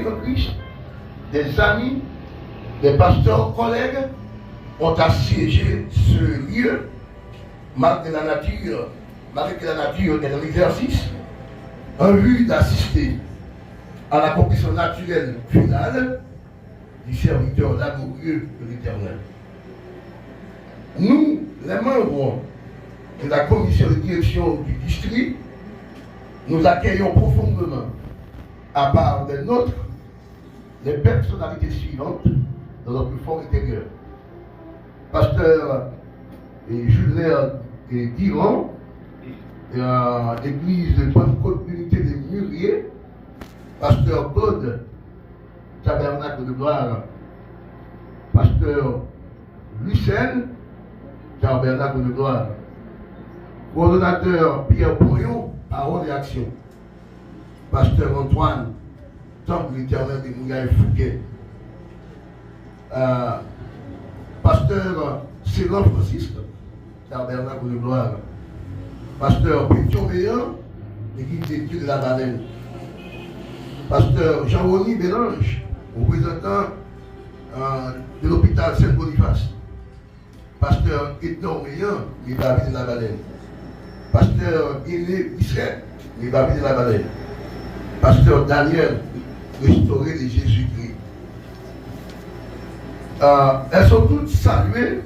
en Christ, des amis, des pasteurs collègues ont assiégé ce lieu, malgré que la nature est dans l'exercice, en vue d'assister à l'accomplissement naturel final du serviteur laborieux de l'Éternel. Nous, les membres de la commission de direction du district, nous accueillons profondément, à part des nôtres, les personnalités suivantes dans notre fort intérieur. Pasteur Julien Diran, église de Pentecôte Unité des Mûriers, Pasteur Claude, Tabernacle de Gloire, Pasteur Lucien, Tabernacle de Gloire, coordonnateur Pierre Boyon, Parole et Action, Pasteur Antoine, Temple l'Éternel des Mouillas et Fouquet, Pasteur Célan Francisque, Tabernacle de Gloire, Pasteur Pétion Méan, Église des Dieux de la Baleine, Pasteur Jean-Rony Bélange, représentant de l'hôpital Saint-Boniface, Pasteur Ednon Méan, les David de la Baleine, Pasteur Guéné Bisset, les David de la Baleine, Pasteur Daniel, restauré de Jésus-Christ. Elles sont toutes saluées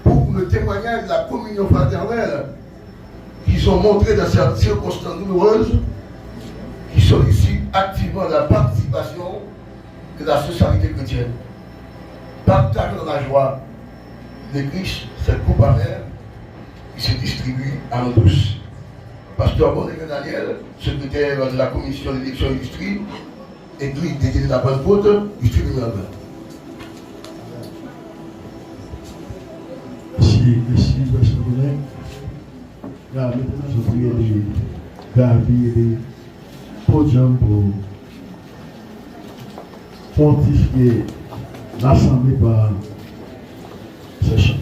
pour le témoignage de la communion fraternelle qu'ils ont montré dans cette circonstance douloureuse, qui sollicite activement la participation de la société chrétienne. Partageons la joie de Christ, cette coupe amère qui se distribue à nous tous. Pasteur Bonnegue Daniel, secrétaire de la commission d'élection du district, église dédiée de la Pentecôte, district numéro 20. Merci, Pasteur Bonnegue. Là, maintenant, je prie de Gabi et de Podium pour fortifier l'Assemblée par ces chants.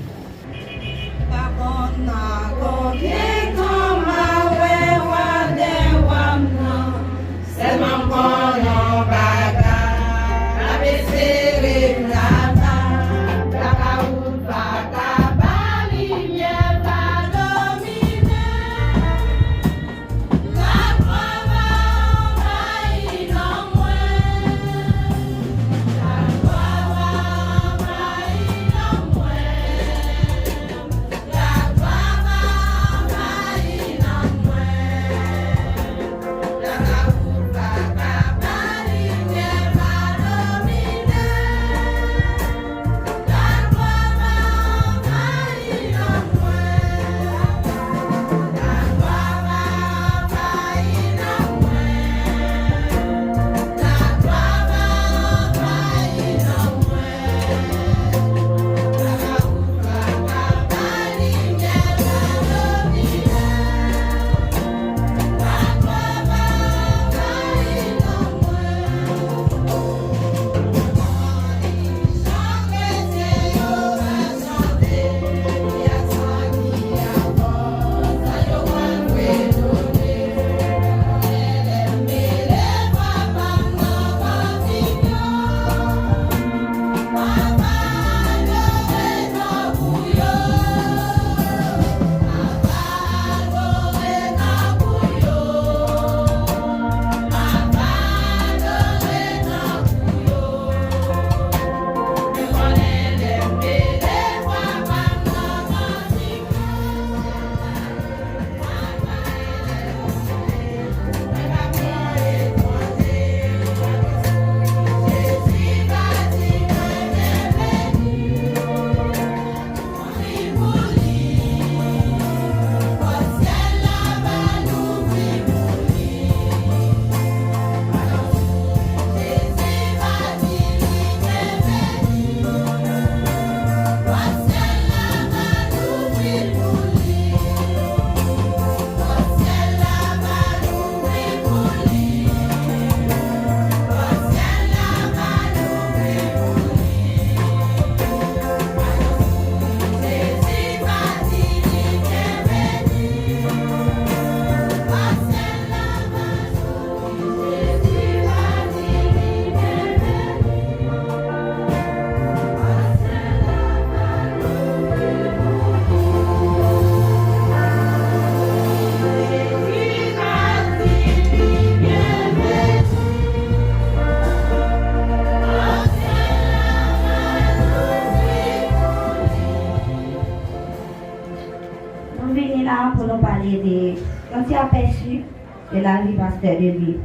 de la vie pasteur de lui.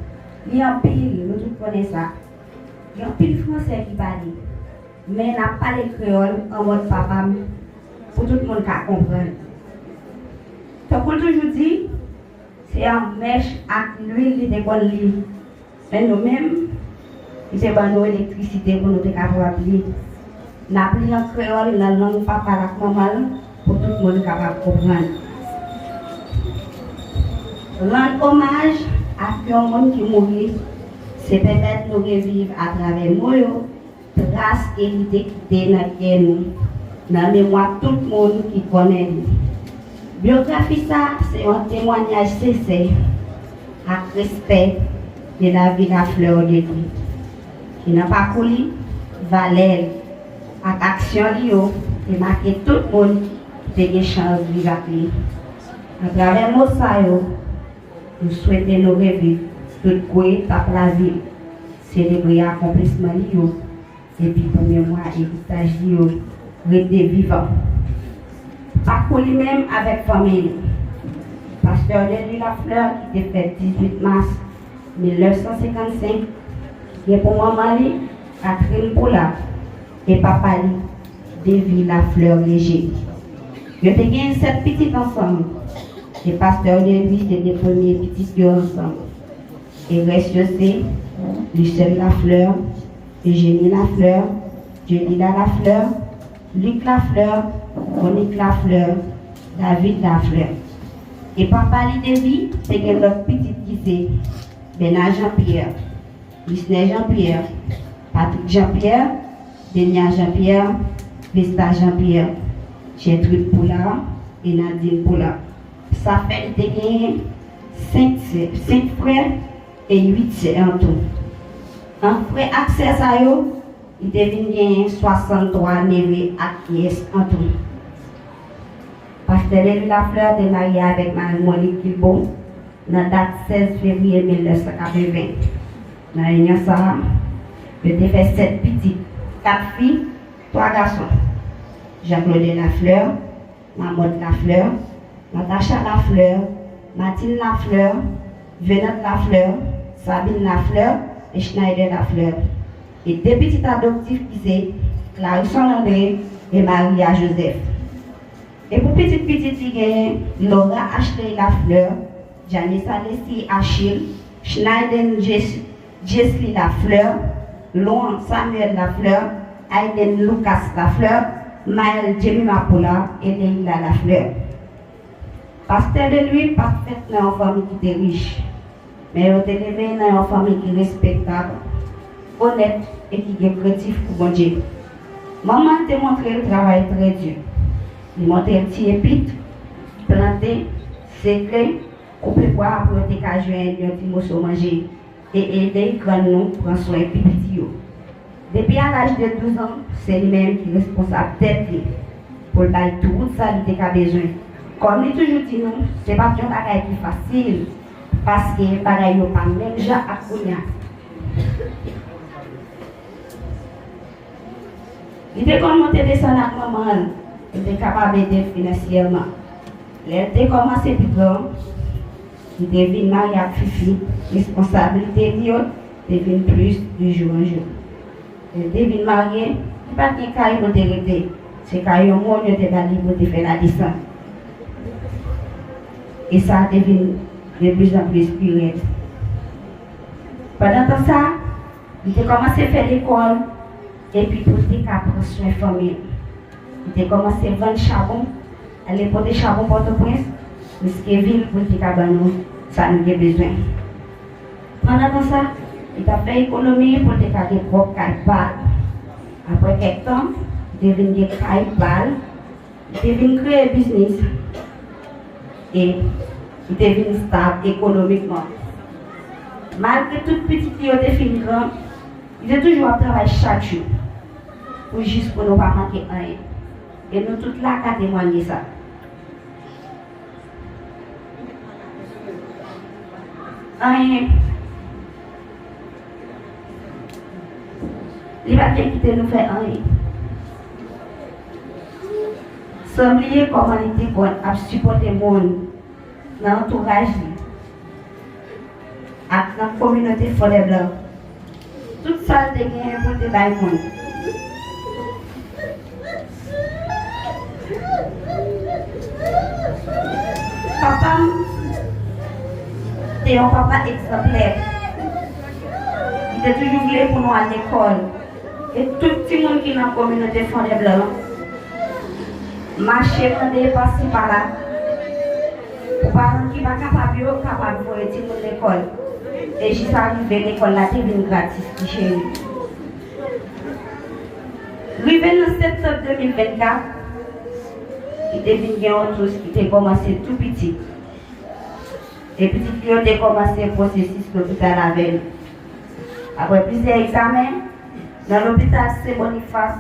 Il y a un pile, nous tous connaissons ça. Il y a un pile français qui parle. Mais n'a pas les créoles en mode papa pour tout le monde qui comprendre. Donc, pour toujours dire, c'est un mèche avec l'huile qui décolle lui. Mais nous-mêmes, c'est pas nous l'électricité pour nous capables de n'a pris en créole la langue papa avec maman pour tout le monde capable de comprendre. Rendre hommage à tout le monde qui mourit, c'est permettre nous revivre à travers nous, grâce et l'idée qui est dans nous, dans la mémoire de tout le monde qui connaît nous. Biographie, ça, c'est un témoignage sincère, avec respect de la vie de la fleur de vie. Qui n'a pas coulé, valeur, avec action, et marqué tout le monde qui a des chances de vivre avec lui. À travers nos saillots, nous souhaitons nous revivre tout quoi par la vie, célébrer l'accomplissement et puis pour mémoire héritage rester vivant. Par lui-même avec famille. Pasteur de lui la fleur qui était fait 18 mars 1955, et pour maman Catherine Poula et papa David la fleur léger. Je te gagne 7 petites ensemble. Et pasteur de lui, c'est les premiers petits ensemble. Et reste, je sais, Lucelle la fleur, Eugénie la fleur, Jenila la fleur, Luc la fleur, Monique la fleur, David la fleur. Et papa David, c'est l'autre petite qui c'est Bernard Jean-Pierre, Lucien Jean-Pierre, Patrick Jean-Pierre, Denia Jean-Pierre, Vesta Jean-Pierre, Gertrude Poula et Nadine Poula. Ça fait gagner 5 frères et 8 sœurs en tout. Un frère accès à eux, il devient 63 neveux à pièces en tout. Pasteur de la fleur est marié avec Marie-Monique Kilbon dans la date 16 février 1980. Dans la réunion, je t'ai fait 7 petites, 4 filles, 3 garçons. Jean-Claude Lafleur, Mamotte Lafleur, Natacha Lafleur, Mathilde Lafleur, Venette Lafleur, Sabine Lafleur et Schneider Lafleur. Et 2 petits adoptifs qui c'est Clarisse André et Maria Joseph. Et pour petite il y a Laura Ashley Lafleur, Janice Alessi Achille, Schneider Jessie Lafleur, Laurent Samuel Lafleur, Aiden Lucas Lafleur, Maël Jemima Poula et Leila Lafleur. Pasteur de lui, parfait dans une famille qui était riche, mais il est élevé dans une famille qui est respectable, honnête et qui est créatif pour bon Dieu. Maman t'a montré le travail très dur. Il m'a montré le petit épite, planter, sécler, couper bois pour te cacher un petit morceau manger et aider quand nous prendre soin de petit. Depuis à l'âge de 12 ans, c'est lui-même qui est responsable d'être pour faire tout ça qu'il a besoin. Comme il toujours dit nous, ce n'est pas un bagage qui est facile parce que les bagages n'est pas même gens à Kounia. Il était commencé à descendre avec maman, il était capable d'aider financièrement. Il était commencé plus grand, il devient marié avec Fifi, responsabilité devient plus de jour en jour. Il devient marié, il n'y a pas de caille pour te rester, c'est caille au monde, il était valide pour te faire la descente. Et ça devient de plus en plus spirituel. Pendant tout ça, il a commencé à faire l'école et puis pour prendre soin de la famille. Il a commencé à vendre charbon, aller porter charbon Port-au-Prince, jusqu'à ville pour qu'il cabane, ça nous a besoin. Pendant tout ça, il a fait économie pour qu'il ait des propres cailles. Après quelques temps, il est venu des cailles, il est venu créer un business. Et il est devenu stable économiquement. Malgré toute petite qui a fini grand, il est toujours à travailler chaque jour. Pour juste pour ne pas manquer rien. Et nous tous là qu'à témoigner ça. Rien. Il va bien quitter nous faire rien. Sans oublier comment il était bon à supporter le monde dans l'entourage. avec la communauté Forêt Blanc. Tout ça, c'est bien pour te bailler. Papa, c'est un papa exemplaire. Il était toujours voulu pour nous à l'école. Et tout le monde qui est dans la communauté Forêt Blanc, marcher, passer par là. Pour parents qui ne sont pas capables de voir l'école. Et je suis arrivé à l'école, là, c'est gratis chez nous. Arrivé en septembre 2024, il était venu tous qui était commencé tout petit. Et petit qui a commencé le processus de l'hôpital à Veille. Après plusieurs examens, dans l'hôpital Saint-Boniface,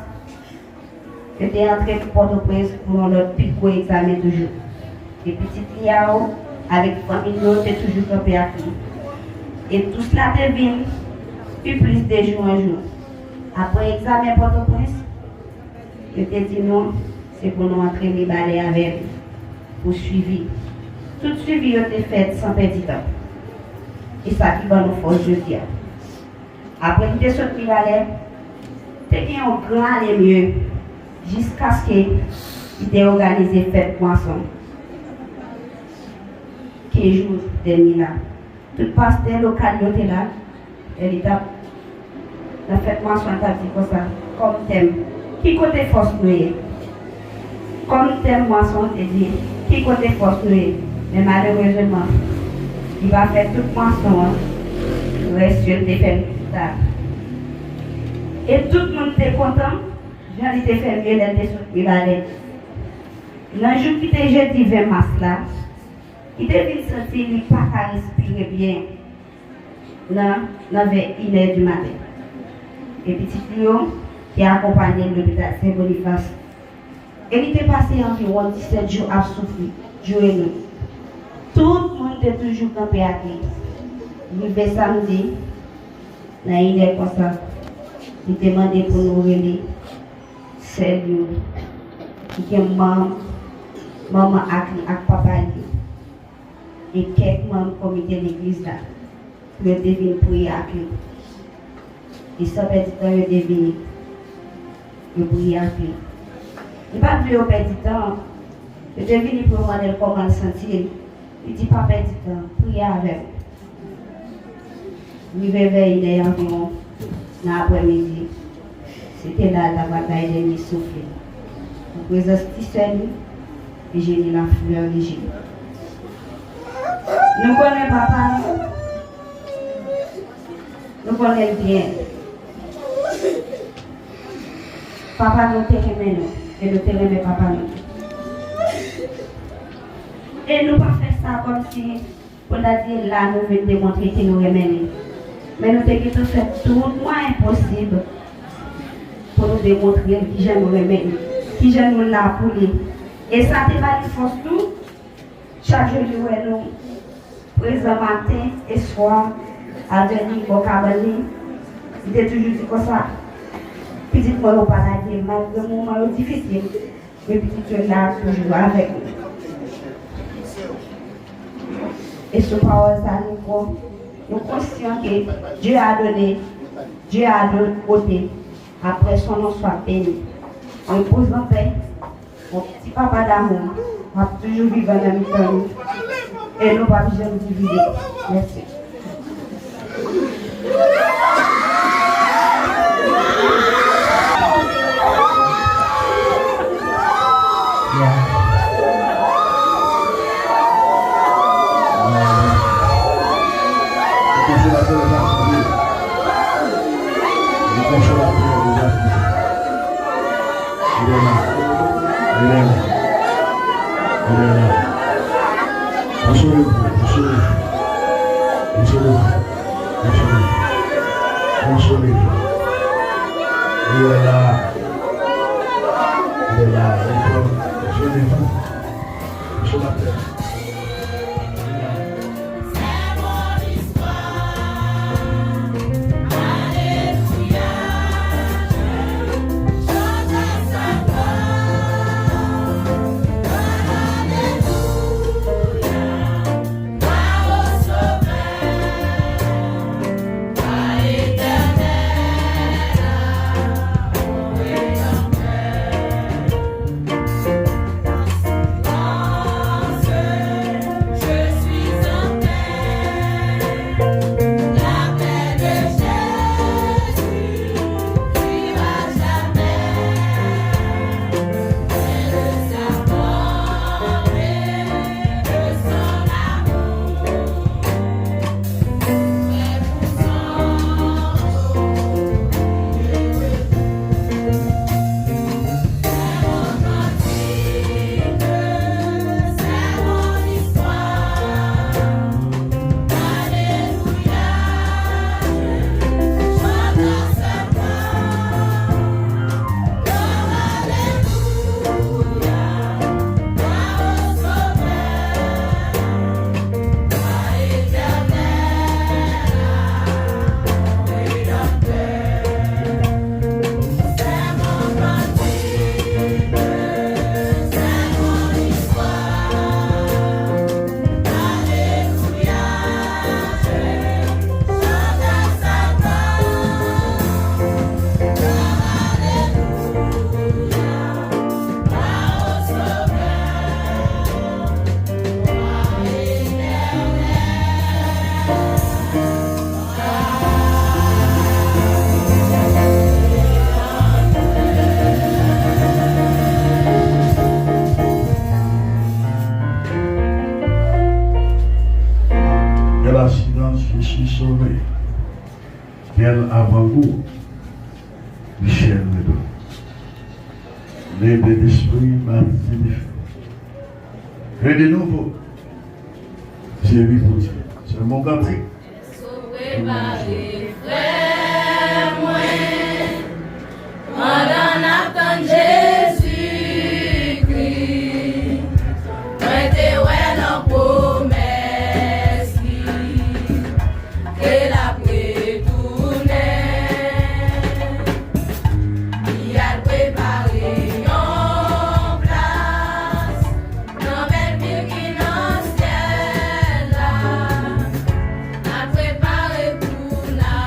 j'étais entré pour Port-au-Prince pour notre plus gros examen toujours. Et petit Liao, avec la famille, j'étais toujours campé à lui. Et tout cela devient plus de jour en jour. Après l'examen Port-au-Prince, je t'ai dit non, c'est pour nous entrer les balais avec pour suivi. Tout suivi a été fait sans perdre de temps. Et ça qui va nous force de dire. Après que je sorti balais, c'était un grand et mieux jusqu'à ce qu'il ait organisé fête poisson. 15 jours dernier là. Tout pasteur local était là. Et la fête moisson t'a dit comme ça, comme thème. Qui côté force nous? Comme thème moisson, c'est dit, qui côté force nous? Mais malheureusement, il va faire toute moisson, le reste de fait tard. Et tout le monde était content. J'en ai fait mieux d'être sur le balai. Dans le jour qui était jeudi 20 mars là, il devait sentir qu'il ne pas respirer bien dans 1h du matin. Et petit Léon qui a accompagné l'hôpital Saint-Boniface. Et il était passé environ 17 jours à souffrir, jour et nuit. Tout le monde était toujours campé à lui. Il était samedi, dans une heure comme ça, il demandait pour nous relayer celle qui est maman avec papa. Et quelques membres du comité de l'église là, qui ont devenu prier avec lui. Et ça fait du temps, ils ont devenu prier avec lui. Il n'a pas voulu perdre du temps. Il est devenu pour demander comment il se sentit. Il dit pas perdre du temps, prier avec lui. Il réveille environ dans l'après-midi. C'était là la bataille de lui souffler. Nous présence seul et j'ai mis la fleur légère. Nous connaissons papa, nous connaissons bien. Papa nous t'aimons et nous t'aimons papa nous. Et nous pas faire ça comme si, pour dire là, nous venons démontrer que nous aimons. Mais nous devons faire tout le moins possible pour nous démontrer qui j'aime nous aimons, qui j'aime nous là pour lui. Et ça te va force tout. Chaque jour, nous présent matin et soir, à Denis, au Cabani, il était toujours dit comme ça. Petit moi, on pas la dire, malgré le moment difficile, mais petit là, toujours avec nous. Et ce parole, ça nous sommes conscients que Dieu a donné côté, après son nom soit béni. On pose en paix, mon petit papa d'amour, on va toujours vivre dans la vie. Et nous ne pas jamais diviser. Merci. qui sauvé. Quel avant-goût, Michel Medo. L'aide d'esprit m'a signifié. Et de nouveau, j'ai vu pour Dieu. C'est mon gâteau. Sauvé par les frères, moi, pendant l'attente Jésus-Christ, moi t'es ouais dans promesse, que la prétournée, il a préparé en place, dans belle ville qui dans ciel là, a préparé pour la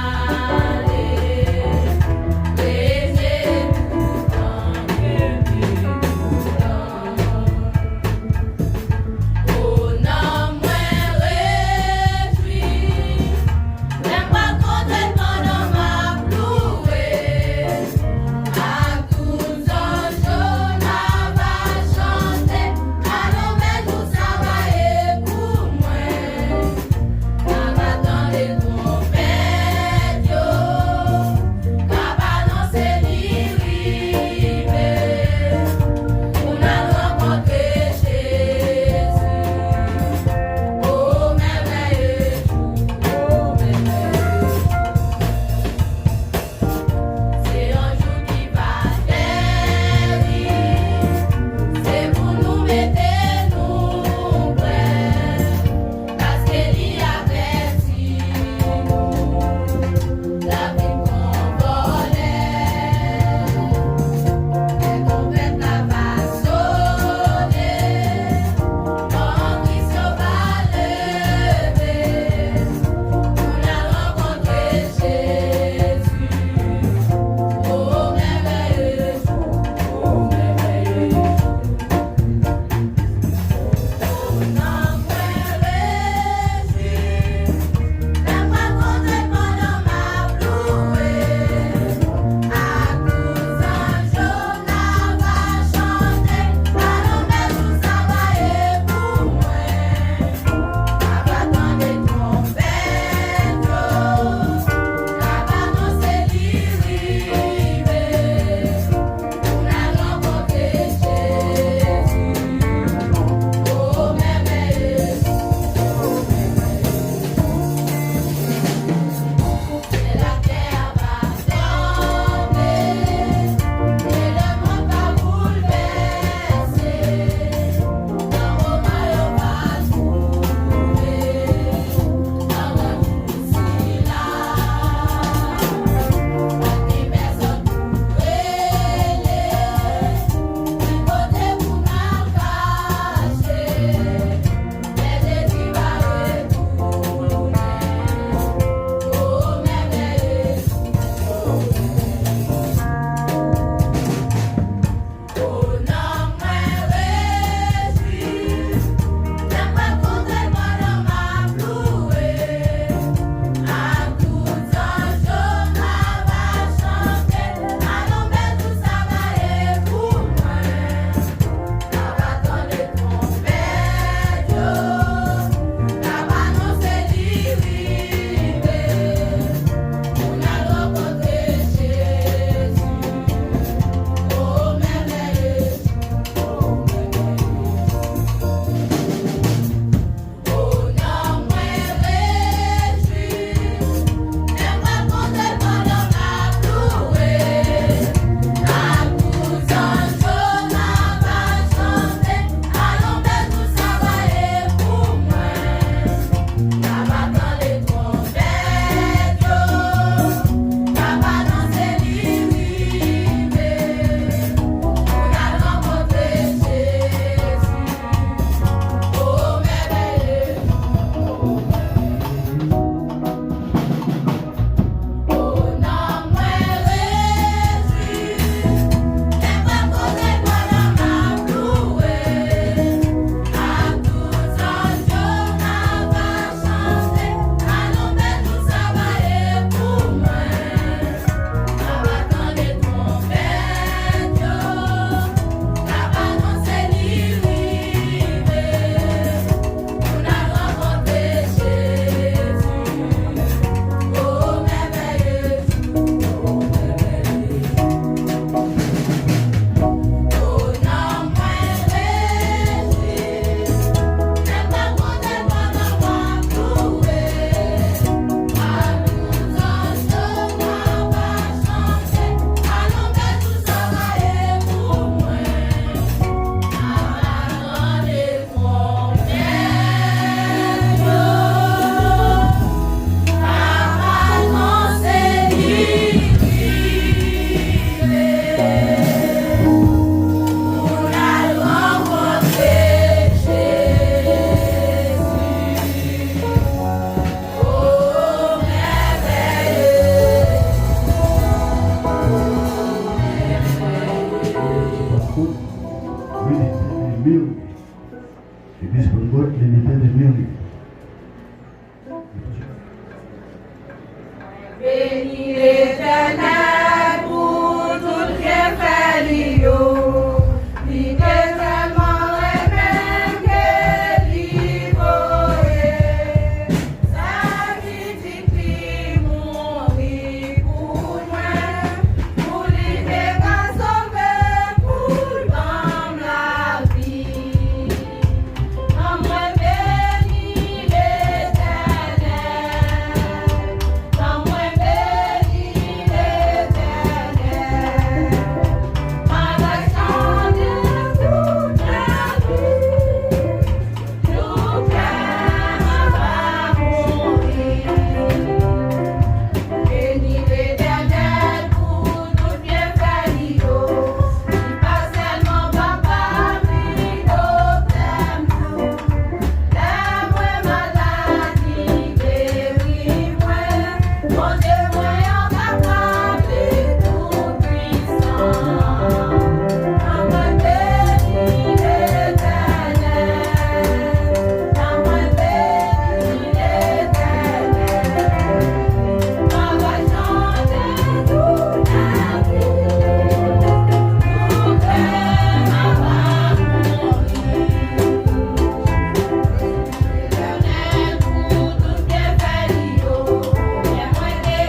Bénis l'Éternel pour tout bien fait l'io. L'Éternel même que l'Ivoire. Sacrifice mourir pour moi, pour l'idée qu'à sauver, pour dans la vie. Moi bénis l'Éternel, moi bénis l'Éternel. Ma voix chante toute la vie, tout cœur va mourir. Bénis l'Éternel pour tout bien fait l'io. Si pas seulement papa, mais t'aime tout. La maladie guéris-moi, mon Dieu, moi incapable tout puissant. Moi bénis l'Éternel, moi bénis l'Éternel. Ma voix chante toute la vie, tout cœur va mourir. L'Éternel pour tout bien fait l'io. Et moi des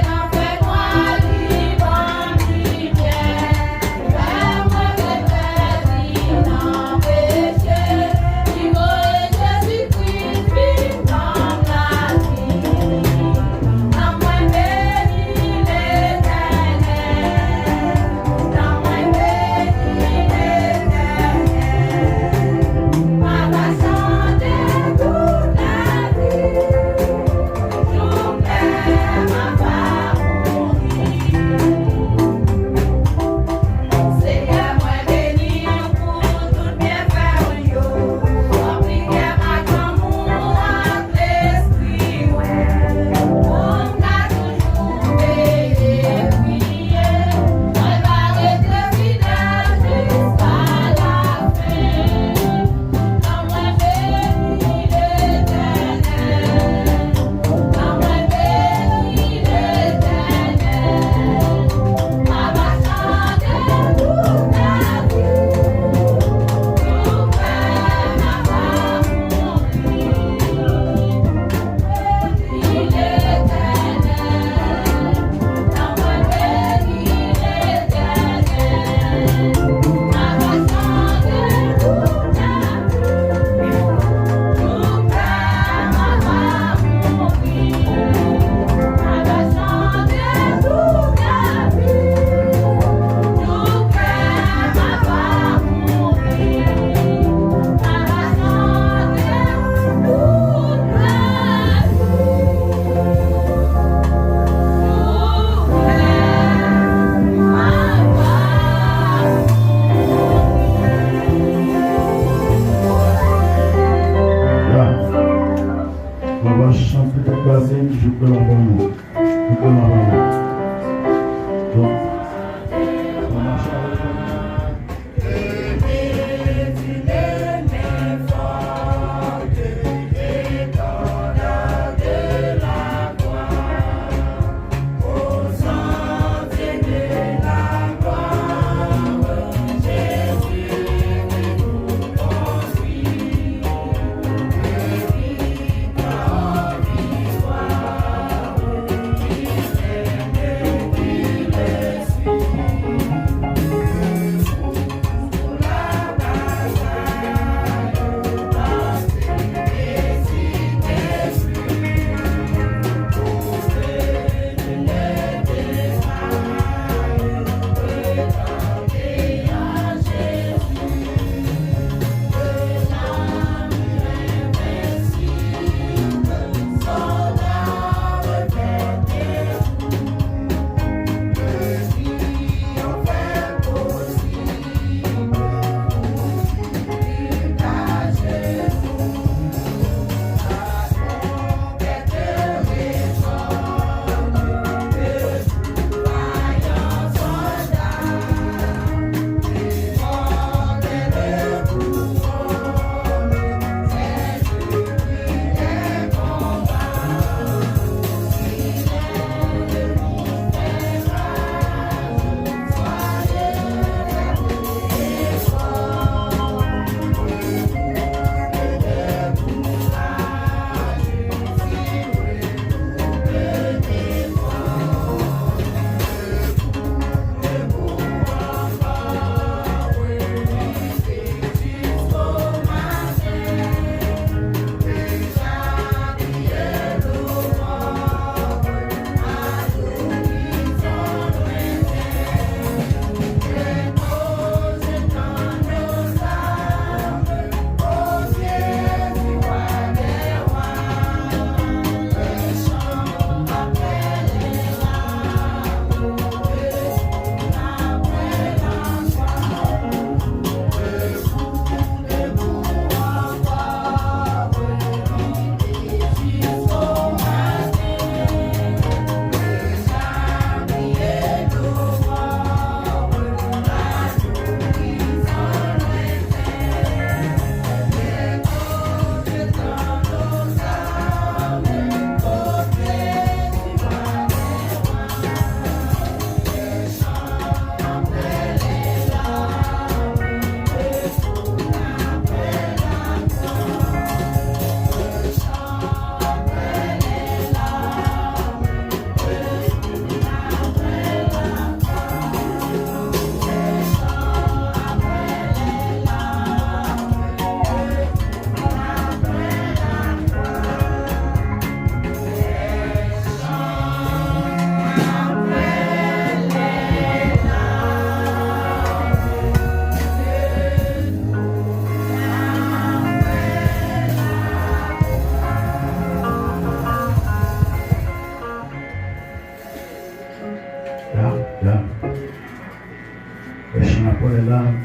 après les larmes,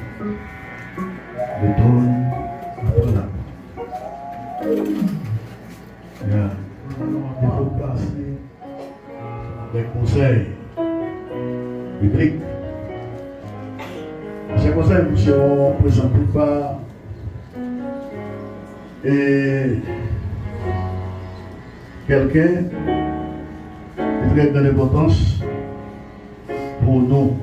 le trône après la il faut passer des conseils bibliques. Ces conseils vous seront présentés par quelqu'un de très grande importance pour nous.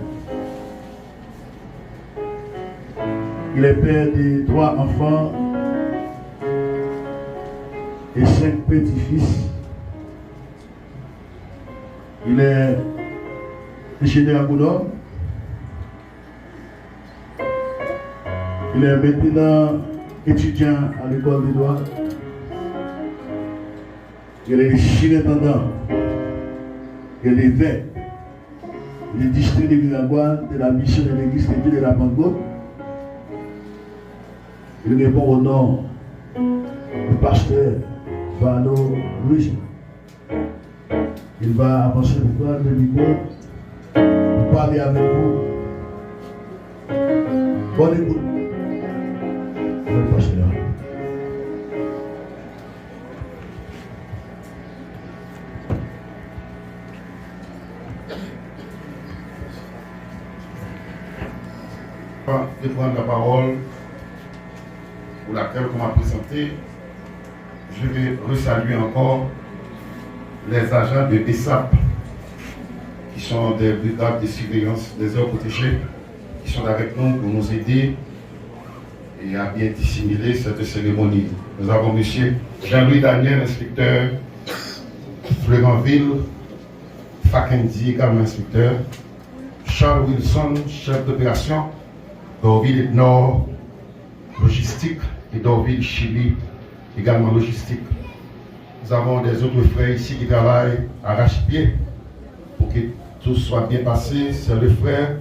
Il est père de 3 enfants et 5 petits-fils. Il est ingénieur agronome. Il est maintenant étudiant à l'école des droits. Il est surintendant. Il est évêque. Il est district de Guinagoine de la mission de l'église de Dieu de la Pentecôte. Il répond au nom du pasteur Vano Louis. Il va avancer pour prendre le micro pour parler avec vous. Bonne écoute. Le pasteur. De prendre la parole pour laquelle on m'a présenté, je vais resaluer encore les agents de BESAP qui sont des brigades de surveillance des heures protégées qui sont avec nous pour nous aider et à bien dissimuler cette cérémonie. Nous avons M. Jean-Louis Daniel, inspecteur Fleuranville, Fakendi, également inspecteur, Charles Wilson, chef d'opération, Dorville Nord, logistique, et Dorville Chili, également logistique. Nous avons des autres frères ici qui travaillent arrache-pied pour que tout soit bien passé. C'est le frère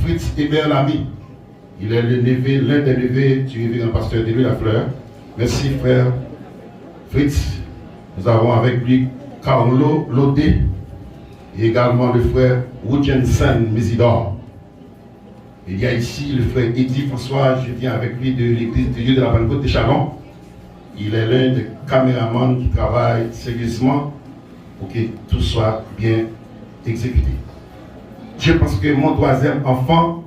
Fritz Hébert Lamy. Il est l'un des neveux du révérend pasteur de Lafleur. Merci frère Fritz. Nous avons avec lui Carlo Lodé et également le frère Woodjensen Mésidor. Il y a ici le frère Eddy François, je viens avec lui de l'église de Dieu de la Pentecôte de Chalon. Il est l'un des caméramans qui travaille sérieusement pour que tout soit bien exécuté. Je pense que mon 3e enfant,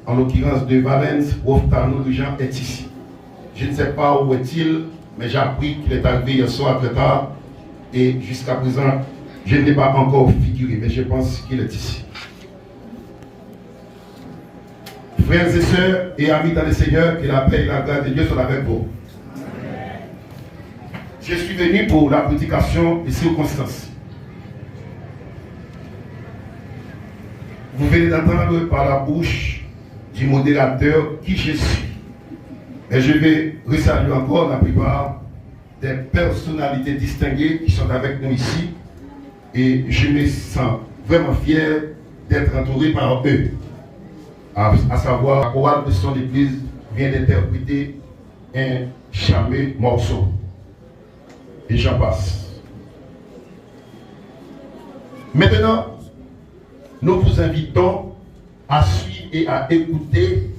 en l'occurrence de Valence, Wolftano Jean, est ici. Je ne sais pas où est-il, mais j'ai appris qu'il est arrivé hier soir très tard et jusqu'à présent, je n'ai pas encore figuré, mais je pense qu'il est ici. Frères et sœurs et amis dans le Seigneur, que la paix et la grâce de Dieu soient avec vous. Je suis venu pour la prédication des circonstances. Vous venez d'entendre par la bouche du modérateur qui je suis. Et je vais resaluer encore la plupart des personnalités distinguées qui sont avec nous ici. Et je me sens vraiment fier d'être entouré par eux. À savoir, la chorale de son église vient d'interpréter un charmé morceau. Et j'en passe. Maintenant, nous vous invitons à suivre et à écouter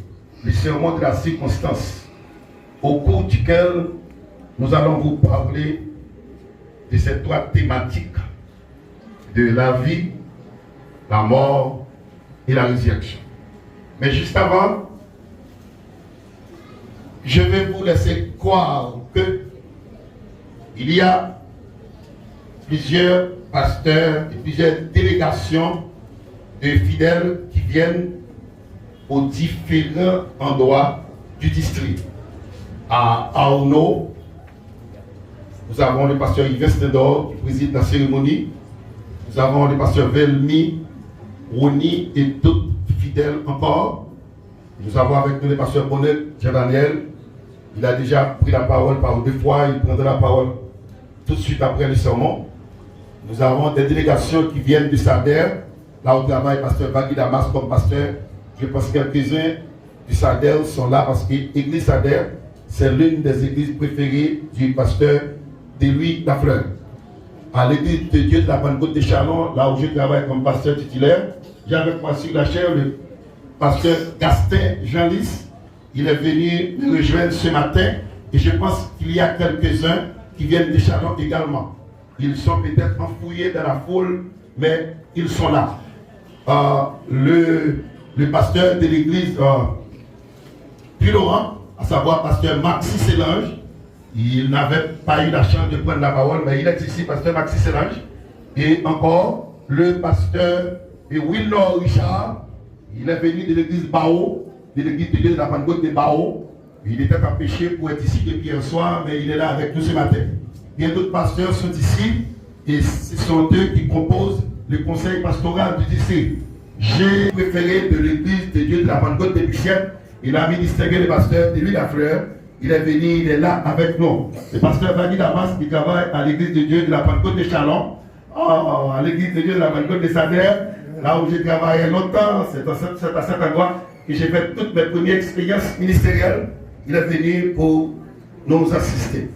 le sermon de la circonstance, au cours duquel nous allons vous parler de ces 3 thématiques de la vie, la mort et la résurrection. Mais juste avant, je vais vous laisser croire que il y a plusieurs pasteurs et plusieurs délégations de fidèles qui viennent aux différents endroits du district. À Arnaud, nous avons le pasteur Yves Stendor qui préside la cérémonie. Nous avons le pasteur Velmi, Roni et d'autres fidèles encore. Nous avons avec nous le pasteur Bonnet, Jean-Daniel. Il a déjà pris la parole par 2 fois, il prendra la parole tout de suite après le sermon. Nous avons des délégations qui viennent du SADER, là où travaille le pasteur Bagui Damas comme pasteur. Je pense que quelques-uns du SADER sont là parce que l'église SADER, c'est l'une des églises préférées du pasteur de Louis Lafleur. À l'église de Dieu de la Pentecôte de Chalon, là où je travaille comme pasteur titulaire, j'ai avec moi sur la chaire le pasteur Gastin Jean-Lys, il est venu me rejoindre ce matin et je pense qu'il y a quelques-uns qui viennent de Chalon également. Ils sont peut-être enfouillés dans la foule, mais ils sont là. Le pasteur de l'église Puy-Laurent, à savoir pasteur Maxi Sélange, il n'avait pas eu la chance de prendre la parole, mais il est ici, pasteur Maxi Sélange. Et encore, le pasteur Wilnor Richard, il est venu de l'église Bao, de l'église de Dieu de la Pentecôte de Bao. Il était empêché pour être ici depuis hier soir, mais il est là avec nous ce matin. Bien d'autres pasteurs sont ici, et ce sont eux qui composent le conseil pastoral du district. J'ai préféré de l'église de Dieu de la Pentecôte de Bichette, il a ministéré le pasteur de l'Huile à Fleur. Il est venu, il est là avec nous. Le pasteur Vanny Damas qui travaille à l'église de Dieu de la Pentecôte de Chalon, à l'église de Dieu de la Pentecôte de Sader, là où j'ai travaillé longtemps, c'est à cet endroit que j'ai fait toutes mes premières expériences ministérielles. Il est venu pour nous assister.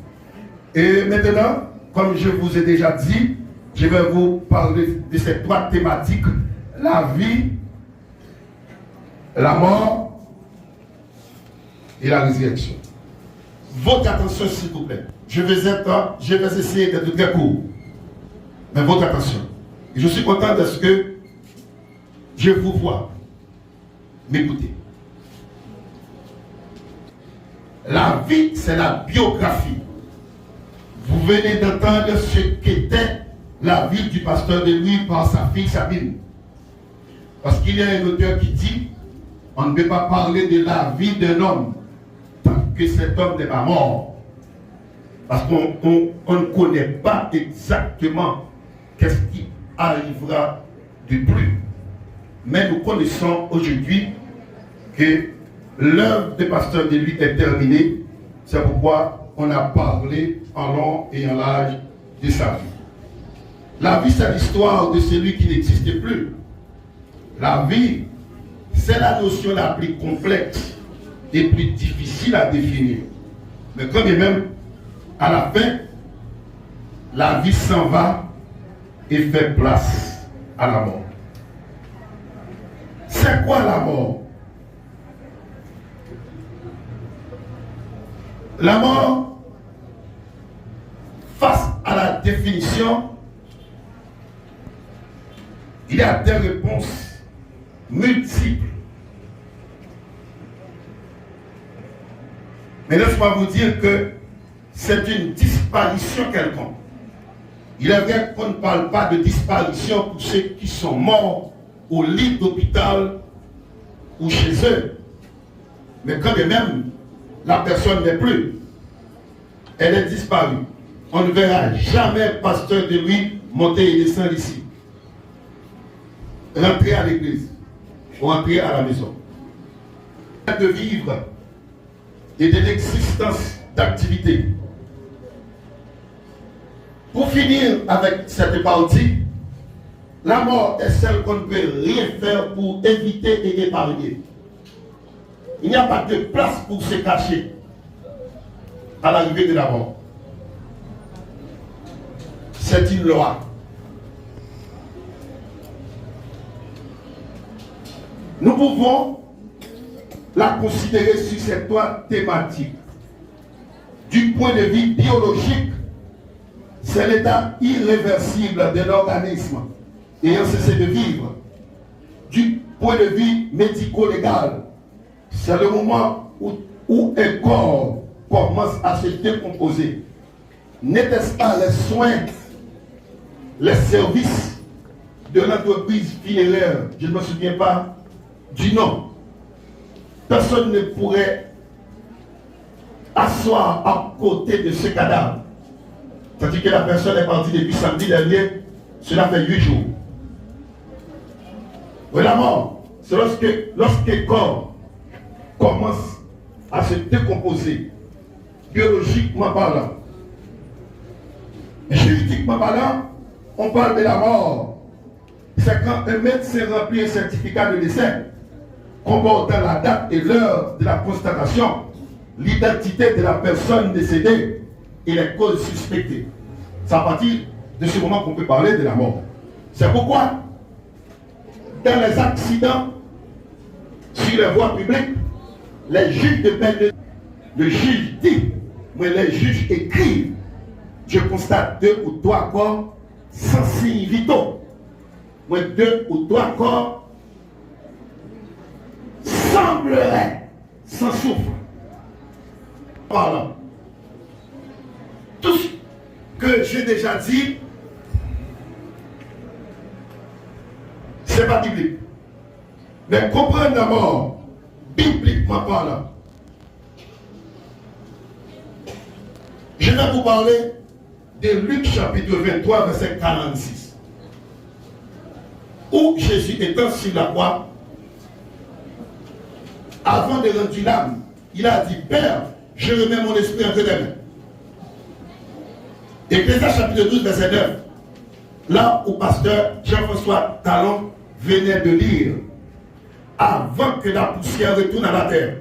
Et maintenant, comme je vous ai déjà dit, je vais vous parler de ces trois thématiques: la vie, la mort et la résurrection. Votre attention, s'il vous plaît. Je vais essayer d'être très court. Mais votre attention. Et je suis content de ce que je vous vois. M'écoutez. La vie, c'est la biographie. Vous venez d'entendre ce qu'était la vie du pasteur de Louis par sa fille Sabine. Parce qu'il y a un auteur qui dit, on ne peut pas parler de la vie d'un homme tant que cet homme n'est pas mort. Parce qu'on ne connaît pas exactement qu'est-ce qui arrivera de plus. Mais nous connaissons aujourd'hui que l'œuvre de pasteur de lui est terminée. C'est pourquoi on a parlé en long et en large de sa vie. La vie, c'est l'histoire de celui qui n'existe plus. La vie, c'est la notion la plus complexe et plus difficile à définir. Mais quand même, à la fin, la vie s'en va et fait place à la mort. C'est quoi la mort? La mort, face à la définition, il y a des réponses multiples. Mais laisse-moi vous dire que c'est une disparition quelconque. Il est vrai qu'on ne parle pas de disparition pour ceux qui sont morts au lit d'hôpital ou chez eux. Mais quand même, la personne n'est plus. Elle est disparue. On ne verra jamais pasteur de lui monter et descendre ici. Rentrer à l'église ou rentrer à la maison. De vivre et de l'existence d'activité. Pour finir avec cette partie, la mort est celle qu'on ne peut rien faire pour éviter et épargner. Il n'y a pas de place pour se cacher à l'arrivée de la mort. C'est une loi. Nous pouvons la considérer sur ces trois thématiques. Du point de vue biologique, c'est l'état irréversible d'un organisme ayant cessé de vivre. Du point de vue médico-légal, c'est le moment où un corps commence à se décomposer. N'était-ce pas les soins, les services de l'entreprise funéraire, je ne me souviens pas du nom. Personne ne pourrait asseoir à côté de ce cadavre. C'est-à-dire que la personne est partie depuis samedi dernier, cela fait 8 jours. Oui, la mort, c'est lorsque corps commence à se décomposer, biologiquement parlant. Juridiquement parlant, on parle de la mort. C'est quand un médecin remplit un certificat de décès comportant la date et l'heure de la constatation, l'identité de la personne décédée et les causes suspectées. C'est à partir de ce moment qu'on peut parler de la mort. C'est pourquoi, dans les accidents, sur les voies publiques, les juges de peine, le juge dit, mais les juges écrivent. Je constate 2 ou 3 corps sans signe vitaux. Moi, 2 ou 3 corps sembleraient sans souffle. Voilà. Tout ce que j'ai déjà dit, c'est pas biblique. Mais comprendre la mort, bibliquement parlant. Je vais vous parler de Luc chapitre 23, verset 46. Où Jésus étant sur la croix, avant de rendre l'âme, il a dit, Père, je remets mon esprit entre tes mains. Ecclésiaste chapitre 12, verset 9. Là où pasteur Jean-François Talon venait de lire, avant que la poussière retourne à la terre.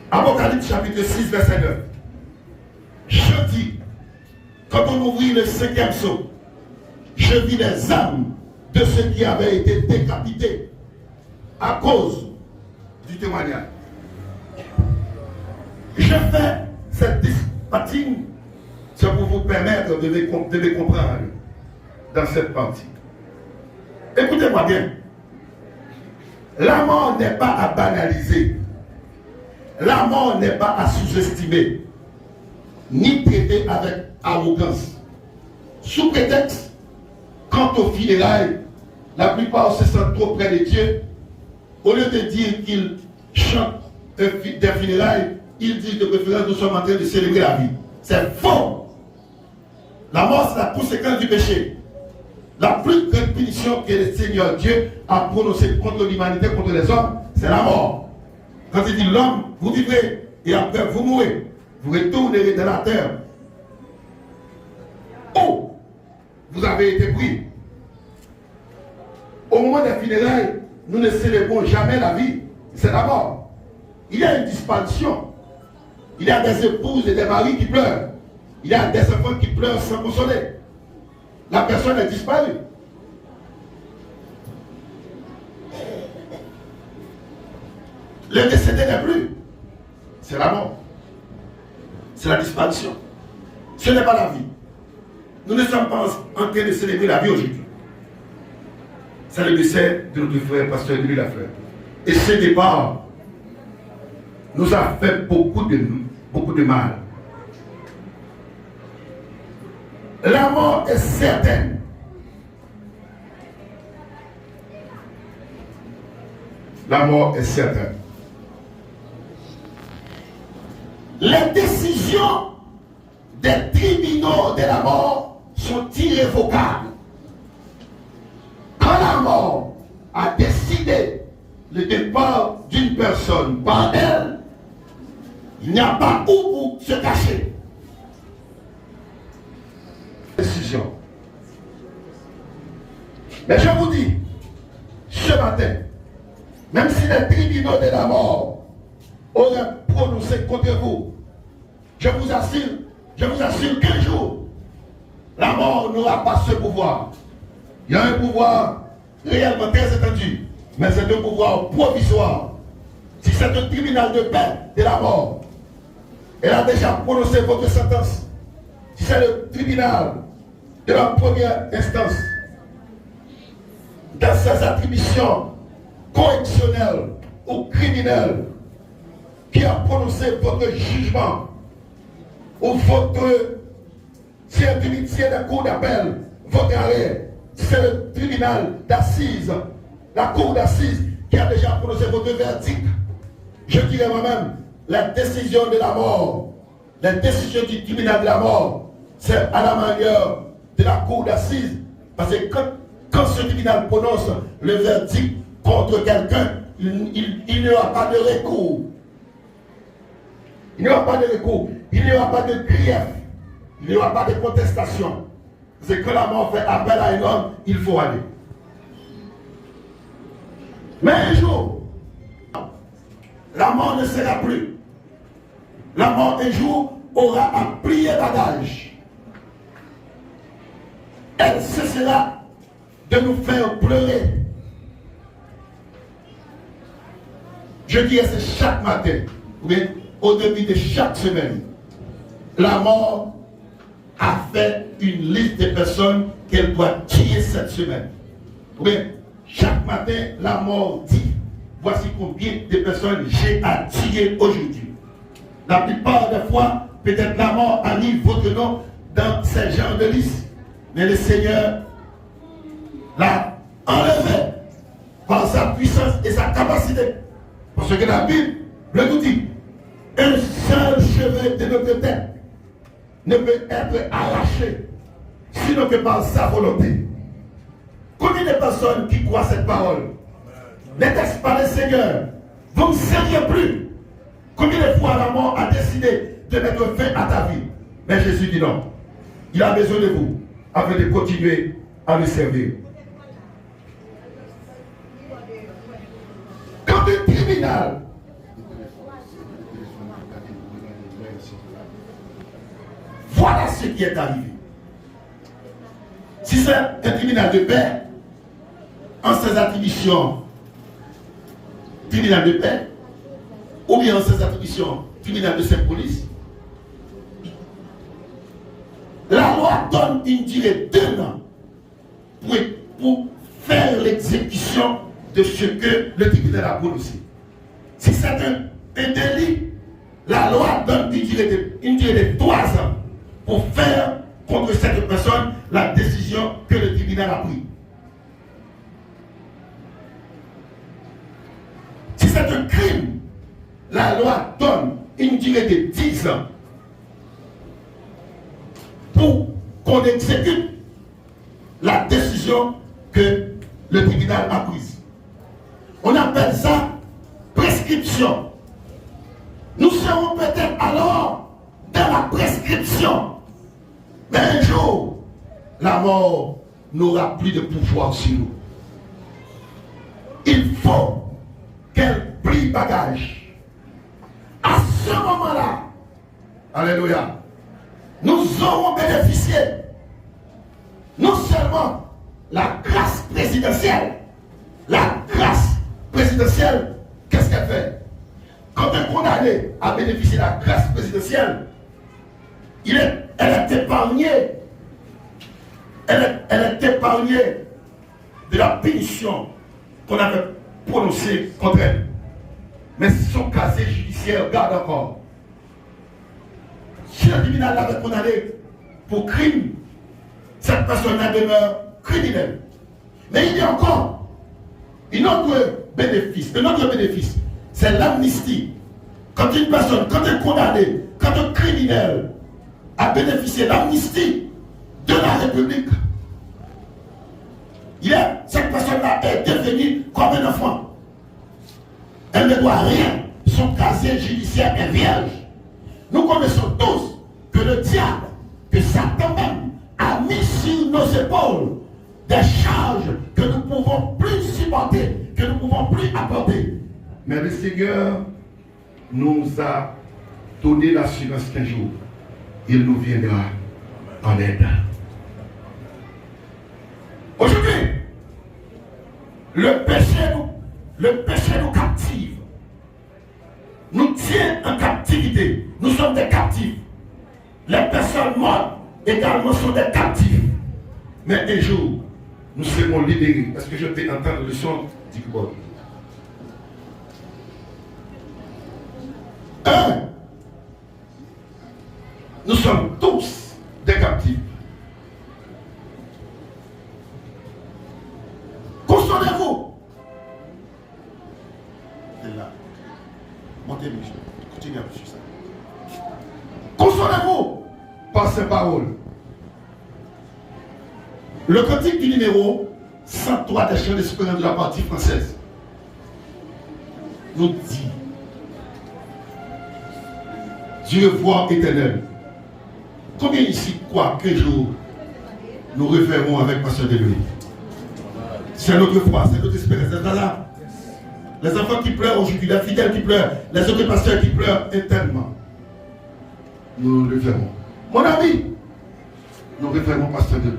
Apocalypse chapitre 6, verset 9. Je dis, quand on ouvrit le 5e sceau, je vis les âmes de ceux qui avaient été décapités à cause du témoignage. Je fais cette dispatine, c'est pour vous permettre de me comprendre dans cette partie. Écoutez-moi bien. La mort n'est pas à banaliser. La mort n'est pas à sous-estimer, ni traiter avec arrogance. Sous prétexte, quant aux funérailles, la plupart se sentent trop près de Dieu. Au lieu de dire qu'ils chantent des funérailles, ils disent de préférence nous sommes en train de célébrer la vie. C'est faux. La mort, c'est la conséquence du péché. La plus grande punition que le Seigneur Dieu a prononcée contre l'humanité, contre les hommes, c'est la mort. Quand il dit l'homme, vous vivrez et après vous mourrez, vous retournerez dans la terre. Oh, vous avez été pris. Au moment des funérailles, nous ne célébrons jamais la vie, c'est la mort. Il y a une disparition. Il y a des épouses et des maris qui pleurent. Il y a des enfants qui pleurent sans consoler. La personne est disparue. Le décédé n'est plus. C'est la mort. C'est la disparition. Ce n'est pas la vie. Nous ne sommes pas en train de célébrer la vie aujourd'hui. C'est le décès de notre frère, pasteur Louis Lafleur. Et ce départ nous a fait beaucoup de mal. La mort est certaine. La mort est certaine. Les décisions des tribunaux de la mort sont irrévocables. Quand la mort a décidé le départ d'une personne par elle, il n'y a pas où pour se cacher. Décision. Mais je vous dis, ce matin, même si les tribunaux de la mort auraient prononcé contre vous, je vous assure qu'un jour, la mort n'aura pas ce pouvoir. Il y a un pouvoir réellement très étendu, mais c'est un pouvoir provisoire. Si c'est un tribunal de paix de la mort, elle a déjà prononcé votre sentence. Si c'est le tribunal de la première instance, dans ses attributions correctionnelles ou criminelles, qui a prononcé votre jugement ou votre, si un de cour d'appel, votre arrêt, c'est le tribunal d'assises, la cour d'assises qui a déjà prononcé votre verdict. Je dirais moi-même, la décision de la mort, la décision du tribunal de la mort, c'est à la manière de la cour d'assises. Parce que quand ce tribunal prononce le verdict contre quelqu'un, il n'y aura pas de recours. Il n'y aura pas de recours. Il n'y aura pas de grief. Il n'y aura pas de contestation. C'est que la mort fait appel à un homme, il faut aller. Mais un jour, la mort ne sera plus. La mort un jour aura à plier bagage. Elle cessera de nous faire pleurer Je dirais c'est chaque matin, ou bien au début de chaque semaine, la mort a fait une liste de personnes qu'elle doit tuer cette semaine. Ou bien, chaque matin, la mort dit, voici combien de personnes j'ai à tuer aujourd'hui. La plupart des fois, peut-être la mort a mis votre nom dans ce genre de liste. Mais le Seigneur l'a enlevé par sa puissance et sa capacité. Parce que la Bible nous dit, un seul cheveu de notre tête ne peut être arraché, sinon que par sa volonté. Combien de personnes qui croient cette parole? N'était-ce pas le Seigneur? Vous ne seriez plus. Combien de fois la mort a décidé de mettre fin à ta vie? Mais Jésus dit non. Il a besoin de vous afin de continuer à le servir. Quand un criminel voilà ce qui est arrivé. Si c'est un tribunal de paix, en ses attributions, tribunal de paix, ou bien en ses attributions, tribunal de cette police, la loi donne une durée d'1 an pour faire l'exécution de ce que le tribunal a prononcé. Si c'est un délit, la loi donne une durée de 3 ans pour faire contre cette personne la décision que le tribunal a prise. Si c'est un crime, la loi donne une durée de 10 ans pour qu'on exécute la décision que le tribunal a prise. On appelle ça prescription. Nous serons peut-être alors dans la prescription. Mais un jour, la mort n'aura plus de pouvoir sur nous. Il faut qu'elle plie bagage. À ce moment-là, alléluia, nous aurons bénéficié non seulement la grâce présidentielle. La grâce présidentielle, qu'est-ce qu'elle fait? Quand un condamné a bénéficié de la grâce présidentielle, elle est épargnée. Elle est épargnée de la punition qu'on avait prononcée contre elle. Mais son casier judiciaire garde encore. Si le tribunal l'avait condamné pour crime, cette personne-là demeure criminelle. Mais il y a encore un autre bénéfice, c'est l'amnistie. Quand une personne, quand un condamné, quand un criminel a bénéficié de l'amnistie de la République, cette personne-là est devenue comme un enfant. Elle ne doit rien. Son casier judiciaire est vierge. Nous connaissons tous que le diable, que Satan même, a mis sur nos épaules des charges que nous ne pouvons plus supporter, que nous ne pouvons plus apporter. Mais le Seigneur nous a donné l'assurance qu'un jour, il nous viendra en aide. Aujourd'hui, le péché nous captive, nous tient en captivité. Nous sommes des captifs. Les personnes mortes également sont des captifs. Mais un jour, nous serons libérés. Est-ce que je peux entendre le son du cœur? Nous sommes tous des captifs. Consolez-vous. C'est là. Montez, monsieur. Continuez sur ça. Consolez-vous par ces paroles. Le cantique du numéro 103 des chants d'espérance de la partie française nous dit: Dieu voix éternel. Combien ici croient qu'un jour nous reverrons avec Pasteur Delouis? C'est notre foi, c'est notre espérance. C'est là. Les enfants qui pleurent aujourd'hui, les fidèles qui pleurent, les autres pasteurs qui pleurent éternellement. Nous le verrons. Mon ami, nous reverrons Pasteur Delouis.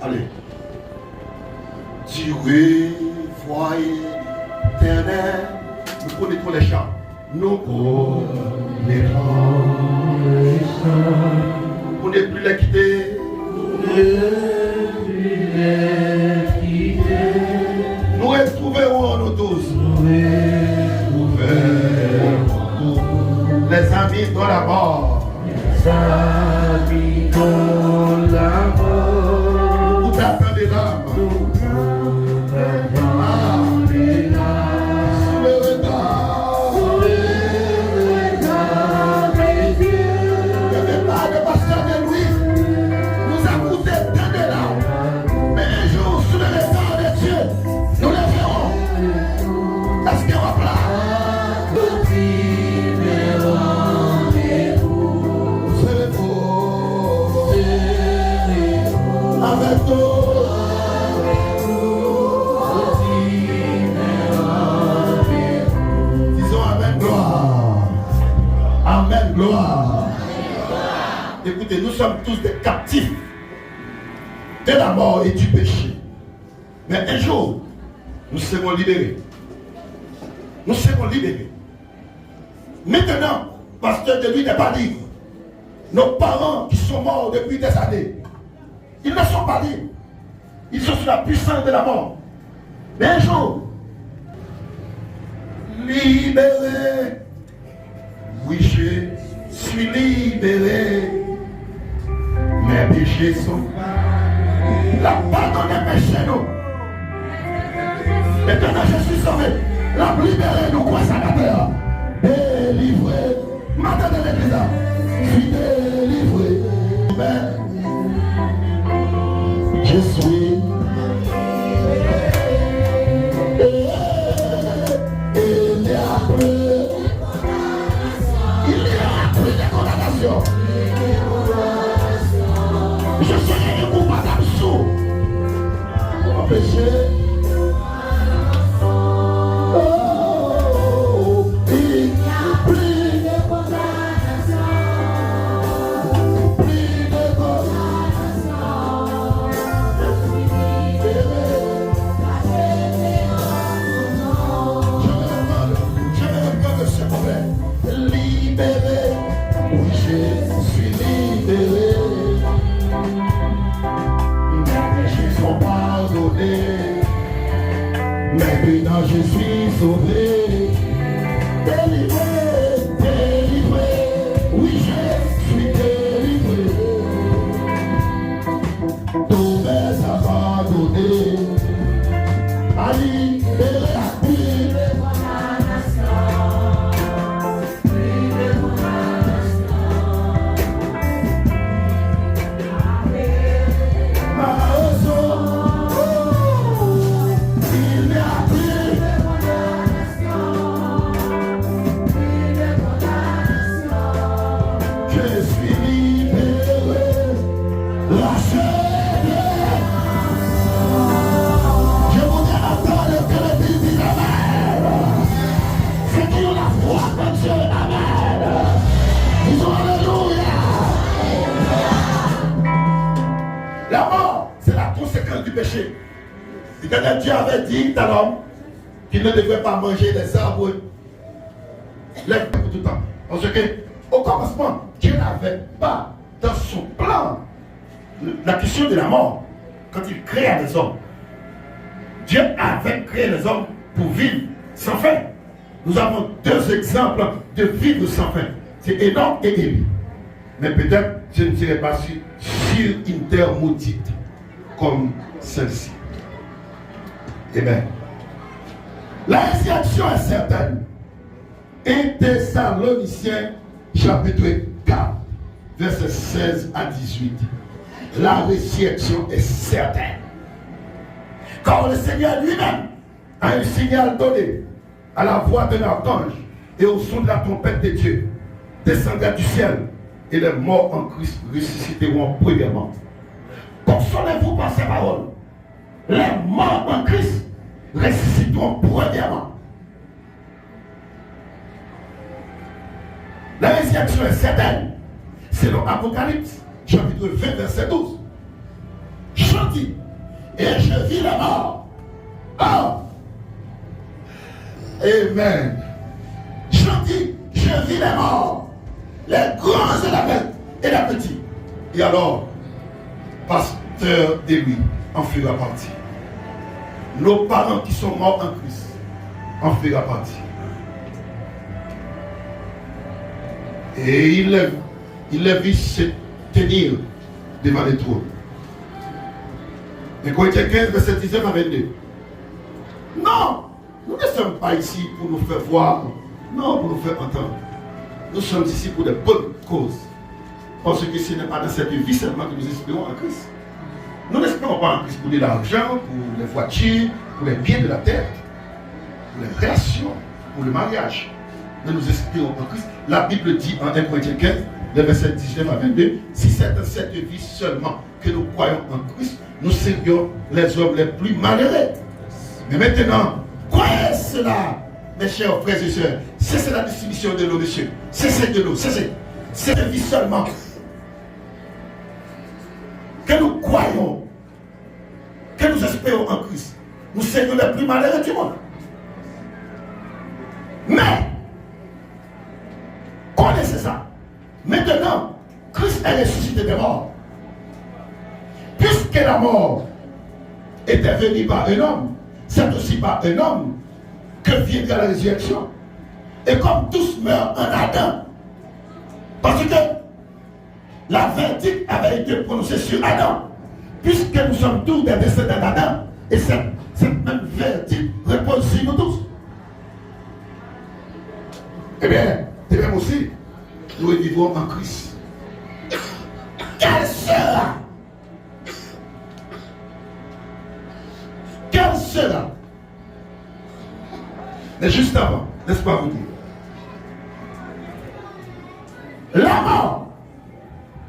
Allez. Dieu voix éternel. l'éternel, nous connaîtrons les chants. Nous connaîtrons les chants. Pour ne plus les quitter. Nous retrouverons nous tous. Les amis dans la mort. Les amis dans la mort. Vous t'attendez l'âme. Écoutez, nous sommes tous des captifs de la mort et du péché. Mais un jour, nous serons libérés. Nous serons libérés. Maintenant, pasteur de lui n'est pas libre. Nos parents qui sont morts depuis des années, ils ne sont pas libres. Ils sont sous la puissance de la mort. Mais un jour, libéré. Oui, je suis libéré. Mes péchés sont la pardon des péchés, nous. Maintenant, je suis sauvé. La libéré, nous, quoi, ça la terre. Délivré. Matin de l'église, je suis délivré. Je suis. Il y a plus. Il y a plus de condamnation. Je serai le coupable absous. Mon péché. Oh, il n'y a plus de condamnation. Plus de condamnation. Je suis libéré. Je me reprends de ce problème. Libéré. Oui, je suis libéré. Maintenant je suis sauvé, délivré, délivré, oui je suis délivré. Tout m'est abandonné, à libérer la vie. La mort, c'est la conséquence du péché. Dieu avait dit à l'homme qu'il ne devait pas manger des arbres. Lève tout le temps. Parce que, au commencement, Dieu n'avait pas dans son plan la question de la mort quand il créa les hommes. Dieu avait créé les hommes pour vivre sans fin. Nous avons deux exemples de vivre sans fin. C'est Enoch et Élie. Mais peut-être je ne serai pas sur une terre maudite comme celle-ci. Amen. La résurrection est certaine. 1 Thessaloniciens chapitre 4, versets 16 à 18. La résurrection est certaine. Car le Seigneur lui-même a un signal donné à la voix d'un archange et au son de la trompette de Dieu, descendra du ciel, et les morts en Christ ressusciteront premièrement. Consolez-vous par ces paroles. Les morts en Christ ressusciteront premièrement. La résurrection est certaine. Selon Apocalypse, chapitre 20, verset 12. Je dis, et je vis la mort. Or, Amen. Jean dit, je vis les morts, les grands et les petits. Et alors, pasteur de lui en fera partie. Nos parents qui sont morts en Christ en fera partie. Et il les vit se tenir devant les trônes. Et Corinthiens 15, verset 19 à 22. Non, nous ne sommes pas ici pour nous faire voir, non, pour nous faire entendre. Nous sommes ici pour de bonnes causes. Parce que ce n'est pas dans cette vie seulement que nous espérons en Christ. Nous n'espérons pas en Christ pour de l'argent, pour les voitures, pour les biens de la terre, pour les relations, pour le mariage. Mais nous espérons en Christ. La Bible dit en 1 Corinthiens 15, le verset 19 à 22, si c'est dans cette vie seulement que nous croyons en Christ, nous serions les hommes les plus malheureux. Mais maintenant, croyez cela, mes chers frères et sœurs. C'est la distribution de l'eau, monsieur. C'est de l'eau, c'est cette vie seulement que nous croyons, que nous espérons en Christ. Nous serions les plus malheureux du monde. Mais, connaissez ça. Maintenant, Christ est ressuscité des morts. Puisque la mort était venue par un homme, c'est aussi par un homme que viendra la résurrection. Et comme tous meurent en Adam, parce que la verdict avait été prononcée sur Adam, puisque nous sommes tous des descendants d'Adam, et cette même verdict repose sur nous tous. Eh bien, de même aussi, nous vivons en Christ. Quelle sera mais juste avant, n'est-ce pas vous dire, la mort,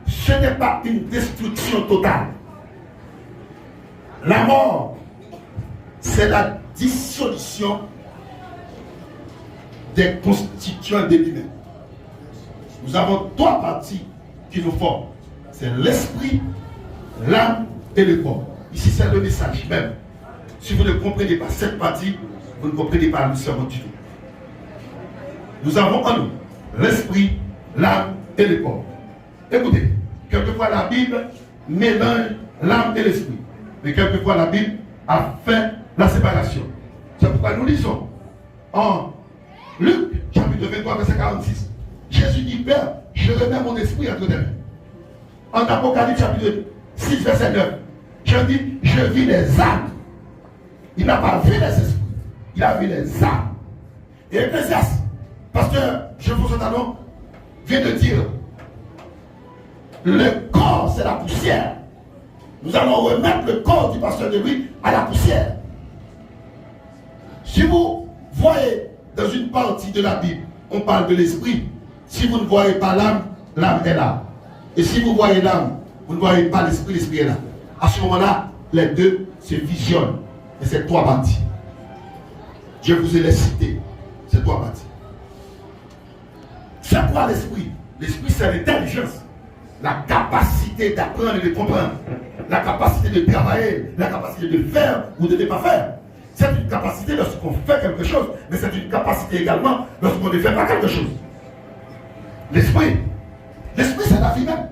ce n'est pas une destruction totale. La mort, c'est la dissolution des constituants de l'humain. Nous avons trois parties qui nous forment. C'est l'esprit, l'âme et le corps. Ici, c'est le message même. Si vous ne comprenez pas cette partie, vous ne comprenez pas le serment du tout. Nous avons en nous l'esprit, l'âme et le corps. Écoutez, quelquefois la Bible mélange l'âme et l'esprit. Mais quelquefois la Bible a fait la séparation. C'est pourquoi nous lisons en Luc, chapitre 23, verset 46. Jésus dit, Père, je remets mon esprit entre tes mains. En Apocalypse, chapitre 6, verset 9. Je dis, je vis les âmes. Il n'a pas vu les esprits. Il a vu les âmes. Et Ecclésiaste, pasteur Jean-François Talon, vient de dire, le corps, c'est la poussière. Nous allons remettre le corps du pasteur de lui à la poussière. Si vous voyez dans une partie de la Bible, on parle de l'esprit. Si vous ne voyez pas l'âme, l'âme est là. Et si vous voyez l'âme, vous ne voyez pas l'esprit, l'esprit est là. À ce moment-là, les deux se visionnent. Et c'est trois parties. Je vous ai les cités. C'est trois parties. C'est quoi l'esprit? L'esprit, c'est l'intelligence. La capacité d'apprendre et de comprendre. La capacité de travailler. La capacité de faire ou de ne pas faire. C'est une capacité lorsqu'on fait quelque chose. Mais c'est une capacité également lorsqu'on ne fait pas quelque chose. L'esprit. L'esprit, c'est la vie même.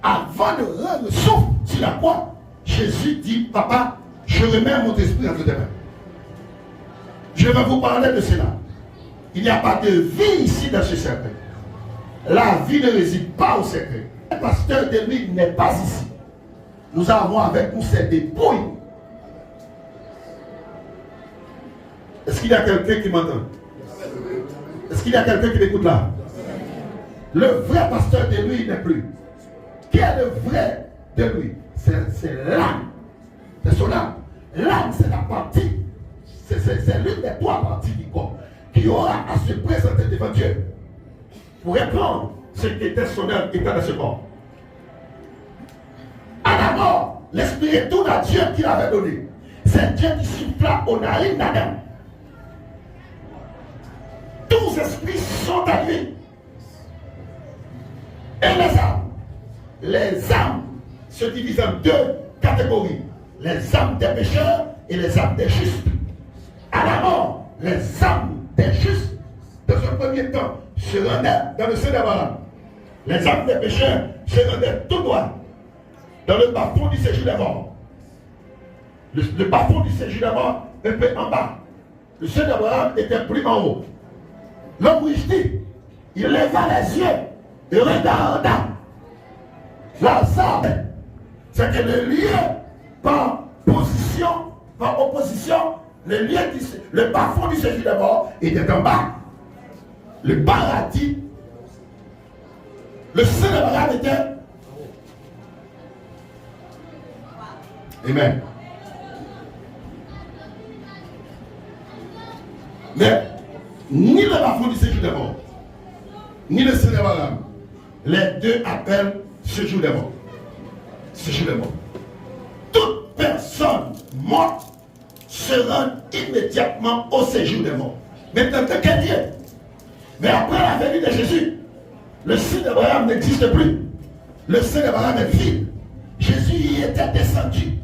Avant de rendre le souffle sur la croix, Jésus dit, Papa, je remets mon esprit entre tes mains. Je vais vous parler de cela. Il n'y a pas de vie ici dans ce cercueil. La vie ne réside pas au cercueil. Le pasteur de lui n'est pas ici. Nous avons avec nous ces dépouilles. Est-ce qu'il y a quelqu'un qui m'entend? Est-ce qu'il y a quelqu'un qui m'écoute là? Le vrai pasteur de lui n'est plus. Qui est le vrai de lui? C'est l'âme. C'est son âme. L'âme, c'est la partie. C'est l'une des trois parties du corps qui aura à se présenter devant Dieu pour répondre ce qui était son œuvre, état de ce corps. À la mort, l'esprit retourne à Dieu qui l'avait donné. C'est Dieu qui souffla aux narines d'Adam. Tous les esprits sont à lui. Et les âmes se divisent en deux catégories. Les âmes des pécheurs et les âmes des justes. À la mort, les âmes des justes, dans un premier temps, se rendaient dans le sein d'Abraham. Les âmes des pécheurs se rendaient tout droit dans le bas-fond du séjour des morts. Le bas-fond du séjour des morts, un peu en bas. Le sein d'Abraham était plus en haut. L'homme riche, il leva les yeux et regarda Lazare. C'est que le lieu par opposition, le bas-fond du séjour des morts était en bas. Le paradis, le sein d'Abraham était. Amen. Mais ni le bas-fond du séjour des morts, ni le sein d'Abraham, les deux appellent séjour des morts. Séjour des morts. Toute personne morte se rend immédiatement au séjour des morts. Maintenant, de quel lieu? Mais après la venue de Jésus, le sein d'Abraham n'existe plus. Le sein d'Abraham est vide. Jésus y était descendu.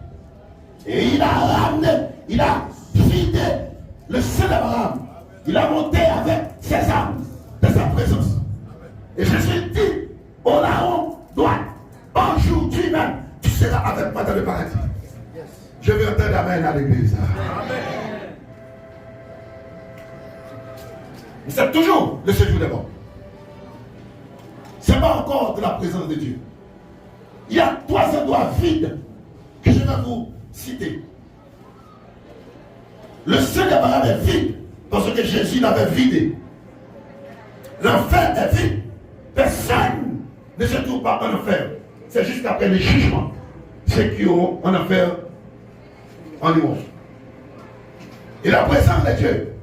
Et il a ramené, il a vidé le sein d'Abraham. Il a monté avec ses âmes de sa présence. Et Jésus dit au larron droit, aujourd'hui même, tu seras avec moi dans le paradis. Je veux entendre amen à l'église. C'est toujours le séjour des morts. Ce n'est pas encore de la présence de Dieu. Il y a 3 endroits vides que je vais vous citer. Le sein d'Abraham est vide parce que Jésus l'avait vidé. L'enfer est vide. Personne ne se trouve pas en enfer. C'est juste après le jugement. Ceux qui ont en enfer en immense. Et la présence de Dieu,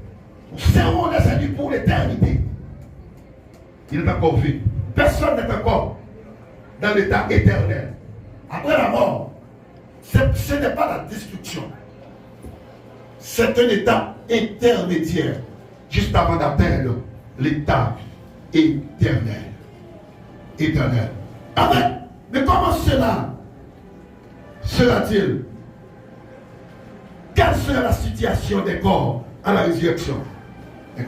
nous serons les saints pour l'éternité. Il est encore vide. Personne n'est encore dans l'état éternel. Après la mort, ce n'est pas la destruction. C'est un état intermédiaire, juste avant d'atteindre l'état éternel. Éternel. Amen. Mais comment cela sera-t-il? Quelle sera la situation des corps à la résurrection?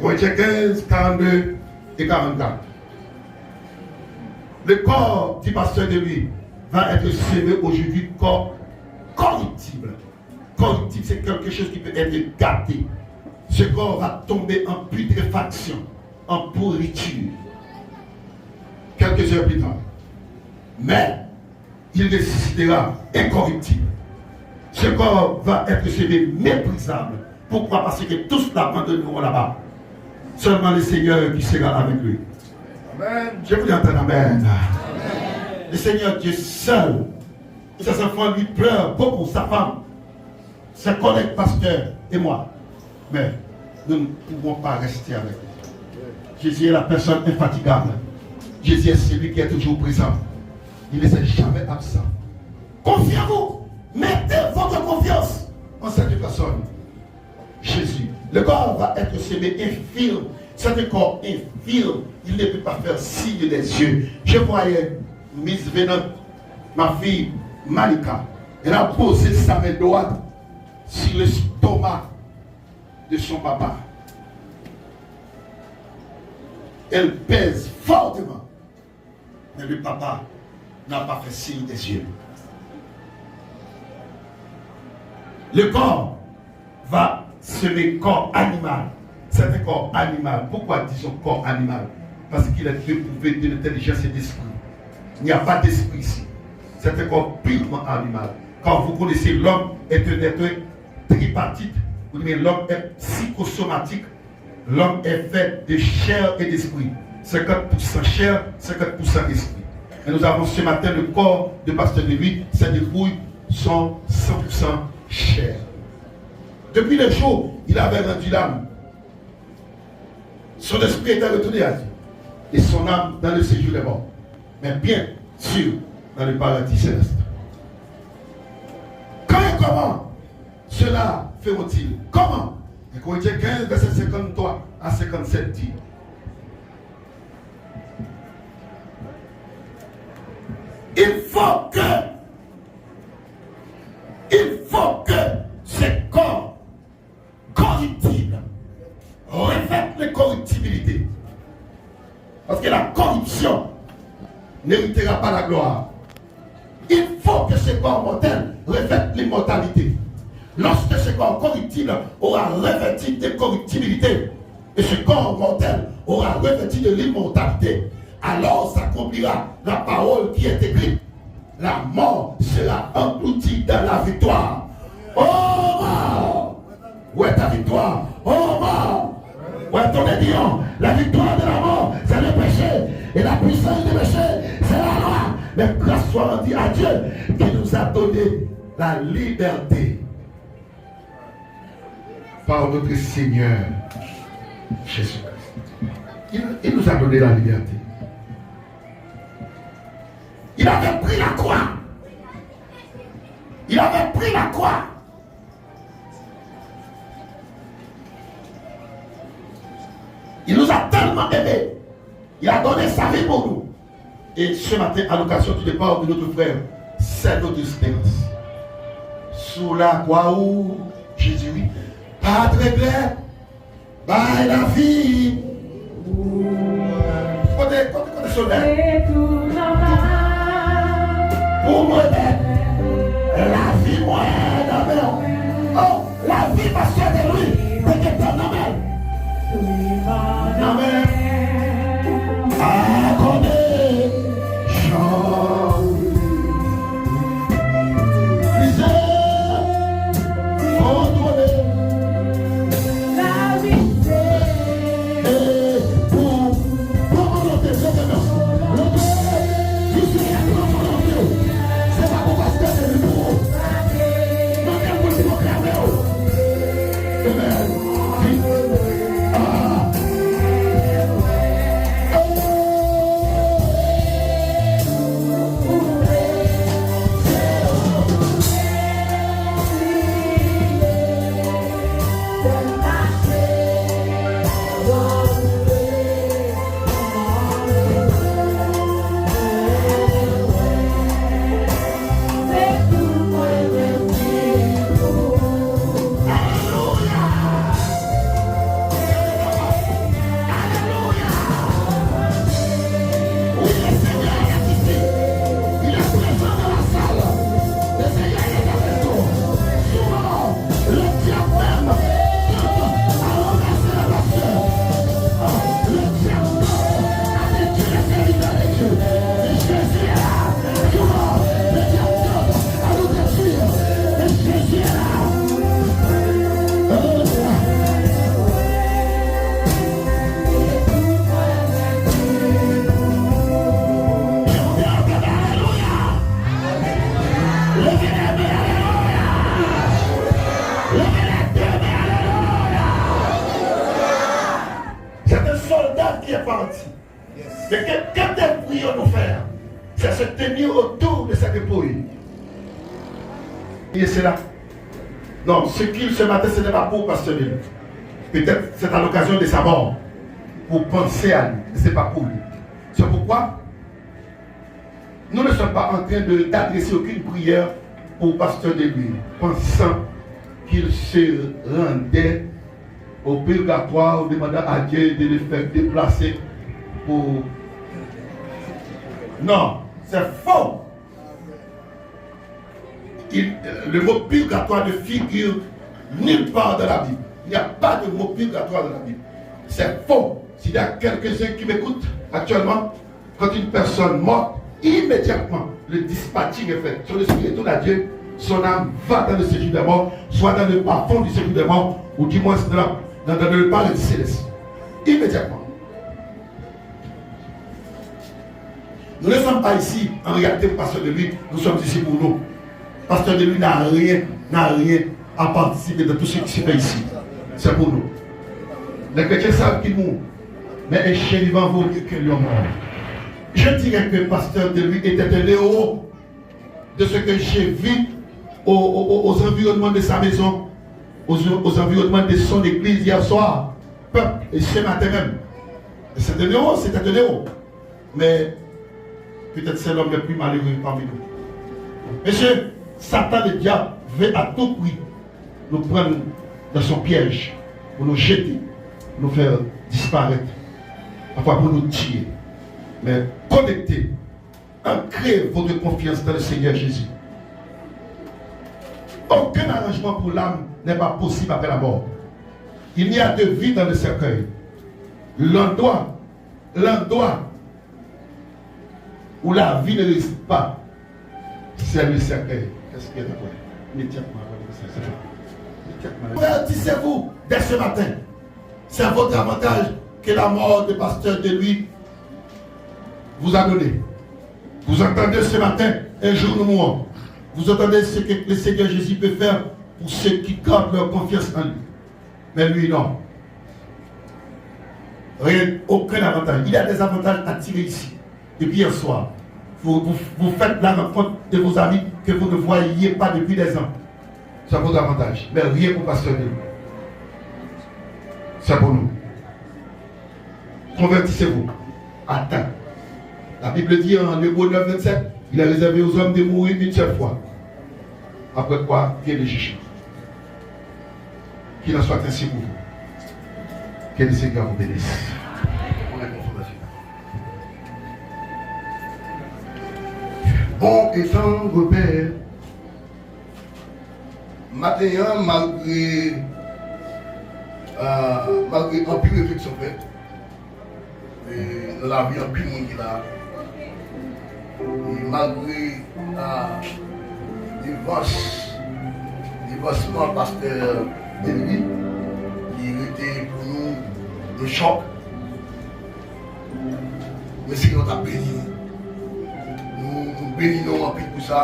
Corinthiens 15, 42 et 44. Le corps, dit pasteur de lui, va être semé aujourd'hui corps corruptible. Corruptible, c'est quelque chose qui peut être gâté. Ce corps va tomber en putréfaction, en pourriture. Quelques heures plus tard. Mais il ressuscitera incorruptible. Ce corps va être semé méprisable. Pourquoi? Parce que tous l'abandonneront là-bas. Seulement le Seigneur qui sera avec lui. Amen. Je vous entends, amen. Amen. Le Seigneur Dieu seul. Ses enfants lui pleurent beaucoup, sa femme, ses collègues pasteurs et moi. Mais nous ne pouvons pas rester avec lui. Jésus est la personne infatigable. Jésus est celui qui est toujours présent. Il ne s'est jamais absent. Confiez-vous. Mettez votre confiance en cette personne. Jésus. Le corps va être semé infirme. C'est un corps infirme. Il ne peut pas faire signe des yeux. Je voyais Miss Venant, ma fille Malika. Elle a posé sa main droite sur l'estomac de son papa. Elle pèse fortement. Mais le papa n'a pas fait signe des yeux. Le corps va semer corps animal. C'est un corps animal. Pourquoi disons corps animal? Parce qu'il est dépouillé de l'intelligence et d'esprit. Il n'y a pas d'esprit ici. C'est un corps purement animal. Quand vous connaissez l'homme est un être tripartite, vous dites l'homme est psychosomatique. L'homme est fait de chair et d'esprit. 50% chair, 50% esprit. Et nous avons ce matin le corps de pasteur de lui, ses dépouilles sont 100% chair. Depuis le jour, il avait rendu l'âme. Son esprit était retourné à Dieu. Et son âme dans le séjour des morts. Mais bien sûr, dans le paradis céleste. Quand et comment cela feront-ils? Comment? Et Corinthiens 15, verset 53 à 57 dit. Il faut que ces corps corruptibles revêtent le Parce que la corruption n'héritera pas la gloire. Il faut que ce corps mortel revête l'immortalité. Lorsque ce corps corruptible aura revêtu d'incorruptibilité, et ce corps mortel aura revêtu de l'immortalité, alors s'accomplira la parole qui est écrite. La mort sera engloutie dans la victoire. Oh mort! Où est ta victoire? Oh mort! Où est ton aiguillon? La victoire de la mort, c'est le péché. Et la puissance du péché, c'est la loi. Mais grâce soit rendue à Dieu qui nous a donné la liberté. Par notre Seigneur Jésus-Christ. Il nous a donné la liberté. Il avait pris la croix. Il avait pris la croix. Il nous a tellement aimés. Il a donné sa vie pour nous. Et ce matin, à l'occasion du départ de notre frère, c'est notre espérance. Sous la croix où Jésus dit, pas de regret, by la vie. Côté soleil. Pour moi, la vie moyenne, oh, la vie parce que de lui, c'est éternel. Amen. Accordez, chant, lisez, contrôlez. La vie, et pour volonté, c'est maintenant. C'est pas pour passer de nous. Non, mais vous dites, amen. Mais que devrions-nous faire? C'est se tenir autour de cette dépouille. Et c'est là. Non, ce qu'il ce matin, ce n'est pas pour Pasteur Denis. Peut-être c'est à l'occasion de sa mort. Pour penser à lui. Ce n'est pas pour lui. C'est pourquoi nous ne sommes pas en train d'adresser aucune prière pour Pasteur Denis, pensant qu'il se rendait au purgatoire, en demandant à Dieu de le faire déplacer pour... Non, c'est faux. Le mot purgatoire ne figure nulle part dans la Bible. Il n'y a pas de mot purgatoire dans la Bible. C'est faux. S'il y a quelques-uns qui m'écoutent actuellement, quand une personne morte, immédiatement, le dispatching est fait. Son esprit retourne à Dieu, son âme va dans le séjour des morts, soit dans le bas fond du séjour des morts, ou du moins dans le paradis céleste. Immédiatement. Nous ne sommes pas ici en réalité pour Pasteur Denis, nous sommes ici pour nous. Pasteur Denis n'a rien à participer de tout ce qui se fait ici. C'est pour nous. Les chrétiens savent qu'ils mourent, mais un chien vivant vaut mieux qu'un lion mort. Je dirais que Pasteur Denis était un héros de ce que j'ai vu aux environnements de sa maison, aux environnements de son église hier soir, peuple, et ce matin même. C'est un héros, c'était un héros. Mais peut-être c'est l'homme le plus malheureux parmi nous. Monsieur, Satan le diable veut à tout prix nous prendre dans son piège, pour nous jeter, pour nous faire disparaître, parfois pour nous tuer. mais connectez, ancrez votre confiance dans le Seigneur Jésus. Aucun arrangement pour l'âme n'est pas possible après la mort. Il n'y a de vie dans le cercueil. L'endroit où la vie ne réside pas, c'est le cercueil. Qu'est-ce qu'il y a d'accord? Avertissez-vous dès ce matin. C'est votre avantage que la mort de pasteur de lui vous a donné. Vous entendez ce matin, un jour nous mourrons. Vous entendez ce que le Seigneur Jésus peut faire pour ceux qui gardent leur confiance en lui. Mais lui, non. Rien, aucun avantage. Il y a des avantages à tirer ici. Depuis hier soir, vous faites la rencontre de vos amis que vous ne voyiez pas depuis des ans. C'est votre avantage. Mais rien pour pasteur de lui. C'est pour nous. Convertissez-vous. Attends. La Bible dit en Hébreux 9, 27, il a réservé aux hommes de mourir une seule fois. Après quoi, vient le jugement. Qu'il en soit ainsi pour vous. Que le Seigneur vous bénisse. Bon étant repère, matin, malgré un peu de réflexion faite, dans la vie, un peu de monde qui là, et malgré l'évancement pasteur Denis, qui était pour nous un choc, mais c'est qu'on a béni. Nous bénissons en plus pour ça.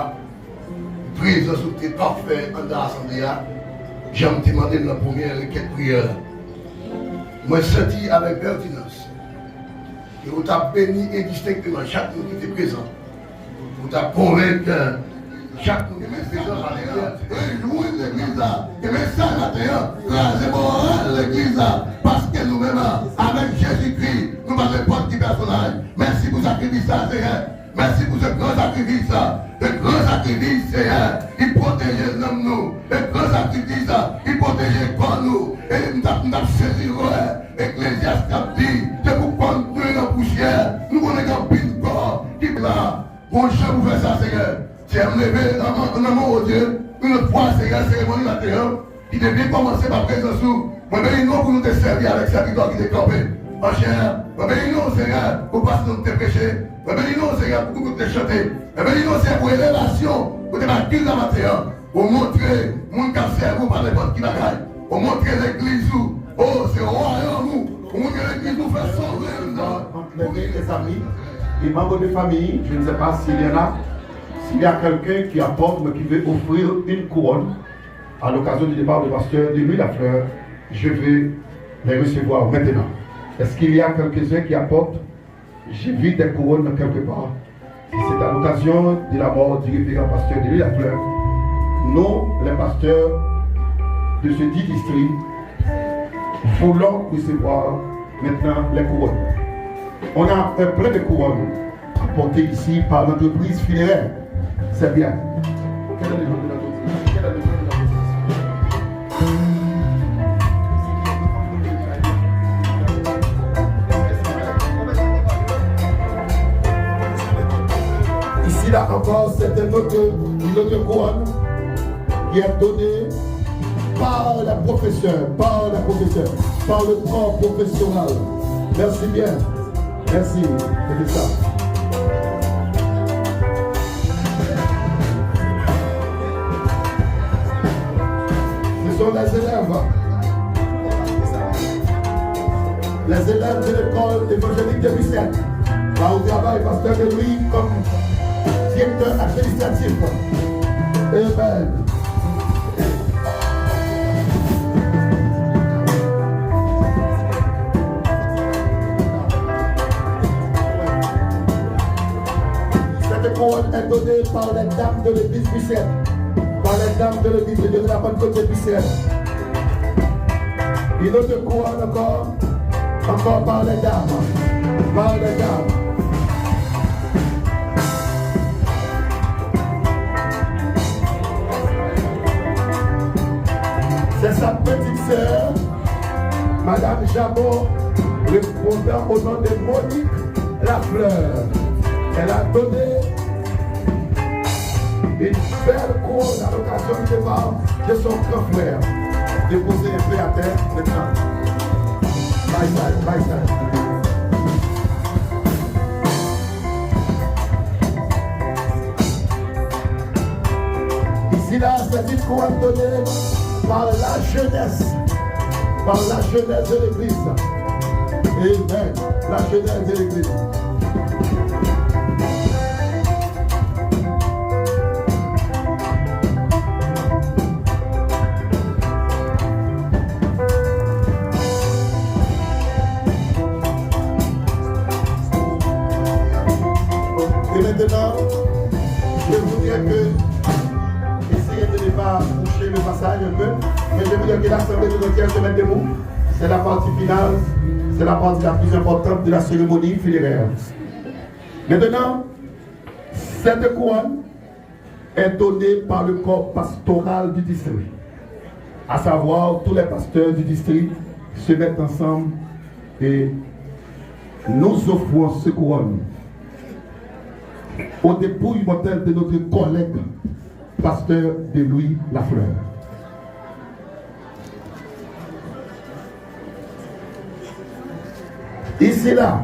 Présence était parfait en l'assemblée. J'ai demandé la première requête prière. Moi, je senti avec pertinence. Et vous avez béni indistinctement chaque monde qui était présent. Vous avez convaincu chaque monde qui était présent à l'intérieur. Nous, l'église, et même ça, là, c'est bon, l'église, parce que nous-mêmes, avec Jésus-Christ, nous avons n'importe qui personnage. Merci pour sacrifice, Seigneur. Merci pour ce grand sacrifice. Le grand sacrifice, Seigneur, il protège nous. Le grand sacrifice, il protège pour nous. Et nous avons saisi, Ecclésiaste a dit, c'est pour prendre dans la poussière. Nous connaissons un pile corps qui est là. Bon, je vous fais ça, Seigneur. C'est à me lever en amour au Dieu. Une fois, Seigneur, cérémonie matérielle, qui devait commencer par présence nous. Moi, ben, nous pour nous te servir avec cette victoire qui est campée. En chair, moi, ben, nous, Seigneur, pour passer nous te pécher. Mais bénis-nous, Seigneur, pour que nous te chanter. Mais bénis-nous, Seigneur, pour élévation, pour te battre la matière, pour montrer mon cancer, pour parler de qui bagaille, pour montrer l'église, oh, c'est royaume, pour montrer l'église, nous faire sauver. Les amis, les membres de famille, je ne sais pas s'il y en a, s'il y a quelqu'un qui apporte, mais qui veut offrir une couronne à l'occasion du départ du pasteur de Louis Lafleur, je vais les recevoir maintenant. Est-ce qu'il y a quelques-uns qui apportent? J'ai vu des couronnes quelque part. C'est à l'occasion de la mort du révérend pasteur de Louis Lafleur. Nous, les pasteurs de ce dit district, voulons recevoir maintenant les couronnes. On a un plein de couronnes apportées ici par l'entreprise funéraire. C'est bien. Quel est le nom de l'entreprise? Quel est le nom de l'entreprise? Là encore, c'est une autre couronne qui est donnée par la professeure, par le corps professionnel. Merci bien. Merci. C'est ça. Ce sont les élèves. Les élèves de l'école évangélique de Bruxelles. Là où travaille pasteur de Louis comme directeur administratif. Amen. Cette couronne est donnée par les dames de l'église Bruxelles. Par les dames de l'église de la Pentecôte de Bruxelles. Une autre couronne encore par les dames. Par les dames. C'est sa petite sœur, Madame Jabot, répondant au nom de Monique Lafleur. Elle a donné une belle couronne à l'occasion du départ de son grand frère. Déposer un peu à terre maintenant. Bye side, bye side. Ici là, c'est une couronne donnée par la jeunesse de l'église. Amen. La jeunesse de l'église. Et maintenant, je voudrais que, essayez de ne pas boucher le passage un peu, mais je voudrais que l'assemblée tout entière se mette debout. C'est la partie finale, c'est la partie la plus importante de la cérémonie funéraire. Maintenant, cette couronne est donnée par le corps pastoral du district. À savoir, tous les pasteurs du district se mettent ensemble et nous offrons ce couronne au dépouille mortelle de notre collègue pasteur de Louis Lafleur. Ici là,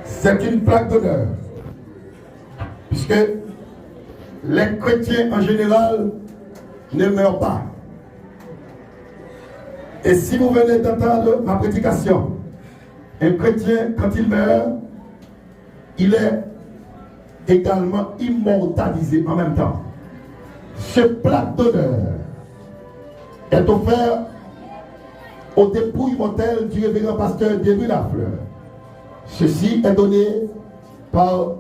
c'est une plaque d'honneur, puisque les chrétiens en général ne meurent pas. Et si vous venez d'entendre ma prédication, un chrétien, quand il meurt, il est également immortalisé en même temps. Ce plaque d'honneur est offert au dépouille mortel du révérend pasteur Louis Lafleur. Ceci est donné par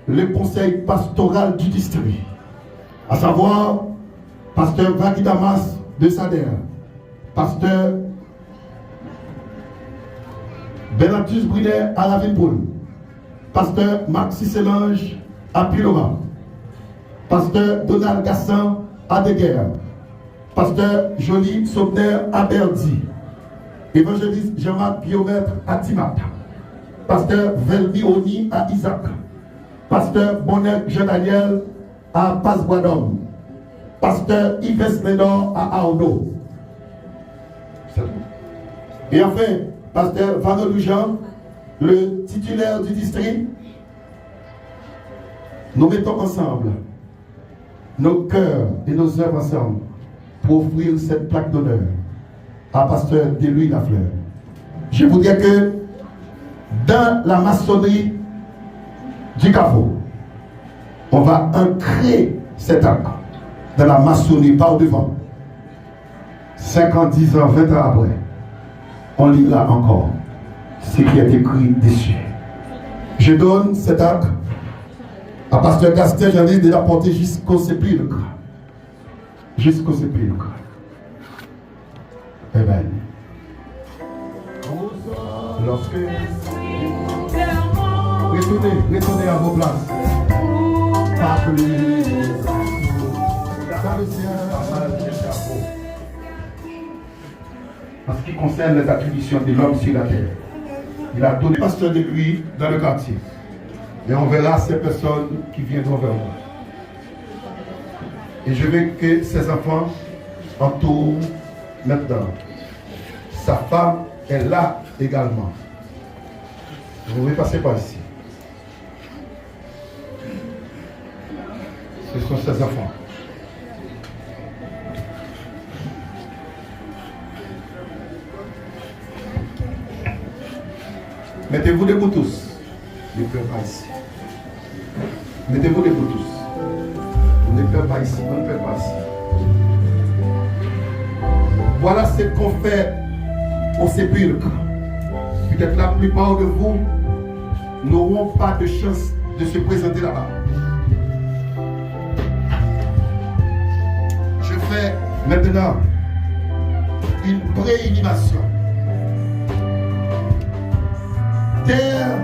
le conseil pastoral du district, à savoir pasteur Vagui Damas de Sader, pasteur Benatus Brunet à la Ville-Poule, pasteur Maxi Selange à Pilora, pasteur Donald Gassan à Deguerre, pasteur Jolie Sobner à Berdi, évangéliste Jean-Marc Guillaumètre à Timata, pasteur Velmi Oni à Isaac, pasteur Bonnet Jean-Daniel à Pasbois-d'Homme, pasteur Yves Lénor à Arnaud. Et enfin, pasteur Vanolou Jean, le titulaire du district, nous mettons ensemble nos cœurs et nos œuvres ensemble pour offrir cette plaque d'honneur à pasteur Louis Lafleur. Je vous dis que dans la maçonnerie du Carrefour, on va ancrer cet acte dans la maçonnerie par devant. 5 ans, 10 ans, 20 ans après, on lira encore ce qui est écrit dessus. Je donne cet acte à pasteur Gaston Jean-Louis de la porter jusqu'au sépulcre. Jusqu'au sépulcre. Amen. Lorsque retournez à vos places. Par en ce qui concerne les attributions de l'homme sur la terre, il a donné pasteur de lui dans le quartier. Et on verra ces personnes qui viendront vers moi. Et je veux que ces enfants entourent maintenant. Sa femme est là également. Vous pouvez passer par ici. Ce sont ses enfants. Mettez-vous debout tous. Ne pleure pas ici. Mettez-vous debout tous. Ne pleure pas ici. On ne pleure pas ici. Voilà ce qu'on fait au sépulcre. Peut-être la plupart de vous n'auront pas de chance de se présenter là-bas. Je fais maintenant une préinhumation. Terre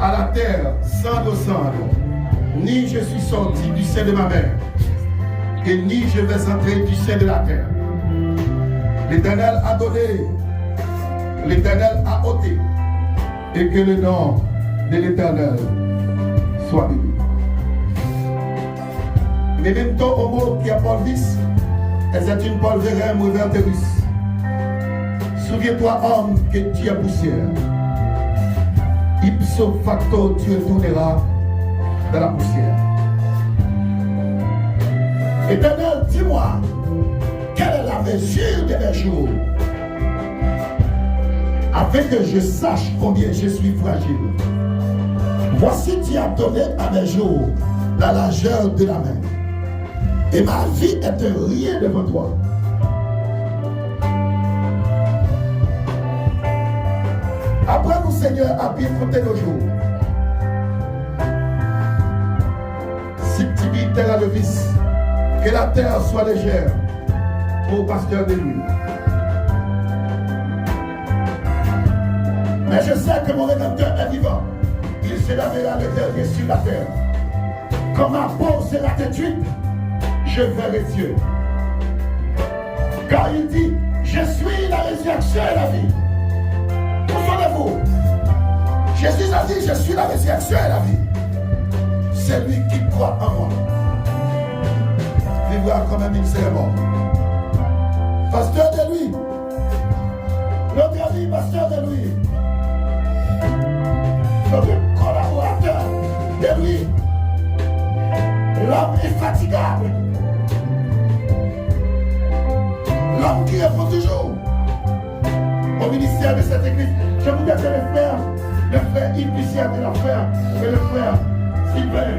à la terre, cendre au cendre, ni je suis sorti du sein de ma mère, et ni je vais entrer du sein de la terre. L'Éternel a donné, l'Éternel a ôté, et que le nom de l'Éternel soit béni. Mais même temps au mot qui a Paul vis, c'est une Paul verem ou verterus. Souviens-toi, homme, que tu es poussière. Ipso facto, tu retourneras dans la poussière. Éternel, dis-moi, quelle est la mesure de mes jours, afin que je sache combien je suis fragile. Voici, tu as donné à mes jours la largeur de la main, et ma vie est un rien devant toi. Apprends-nous, Seigneur, à bien compter nos jours. Subtilité à le vice, que la terre soit légère au pasteur de lui. Mais je sais que mon Rédempteur est vivant. Il s'élèvera le dernier sur la terre. Comme ma peau c'est la têtude, je verrai Dieu. Car il dit, je suis la résurrection et la vie. Souvenez-vous, Jésus a dit, je suis la résurrection et la vie. C'est lui qui croit en moi. Vivra comme un ministère mort. Pasteur de lui. Notre ami, pasteur de lui. Notre collaborateur de lui. L'homme infatigable. L'homme qui répond toujours au ministère de cette église. Je vous dis que le frère Yves Lucien et le frère Sylvain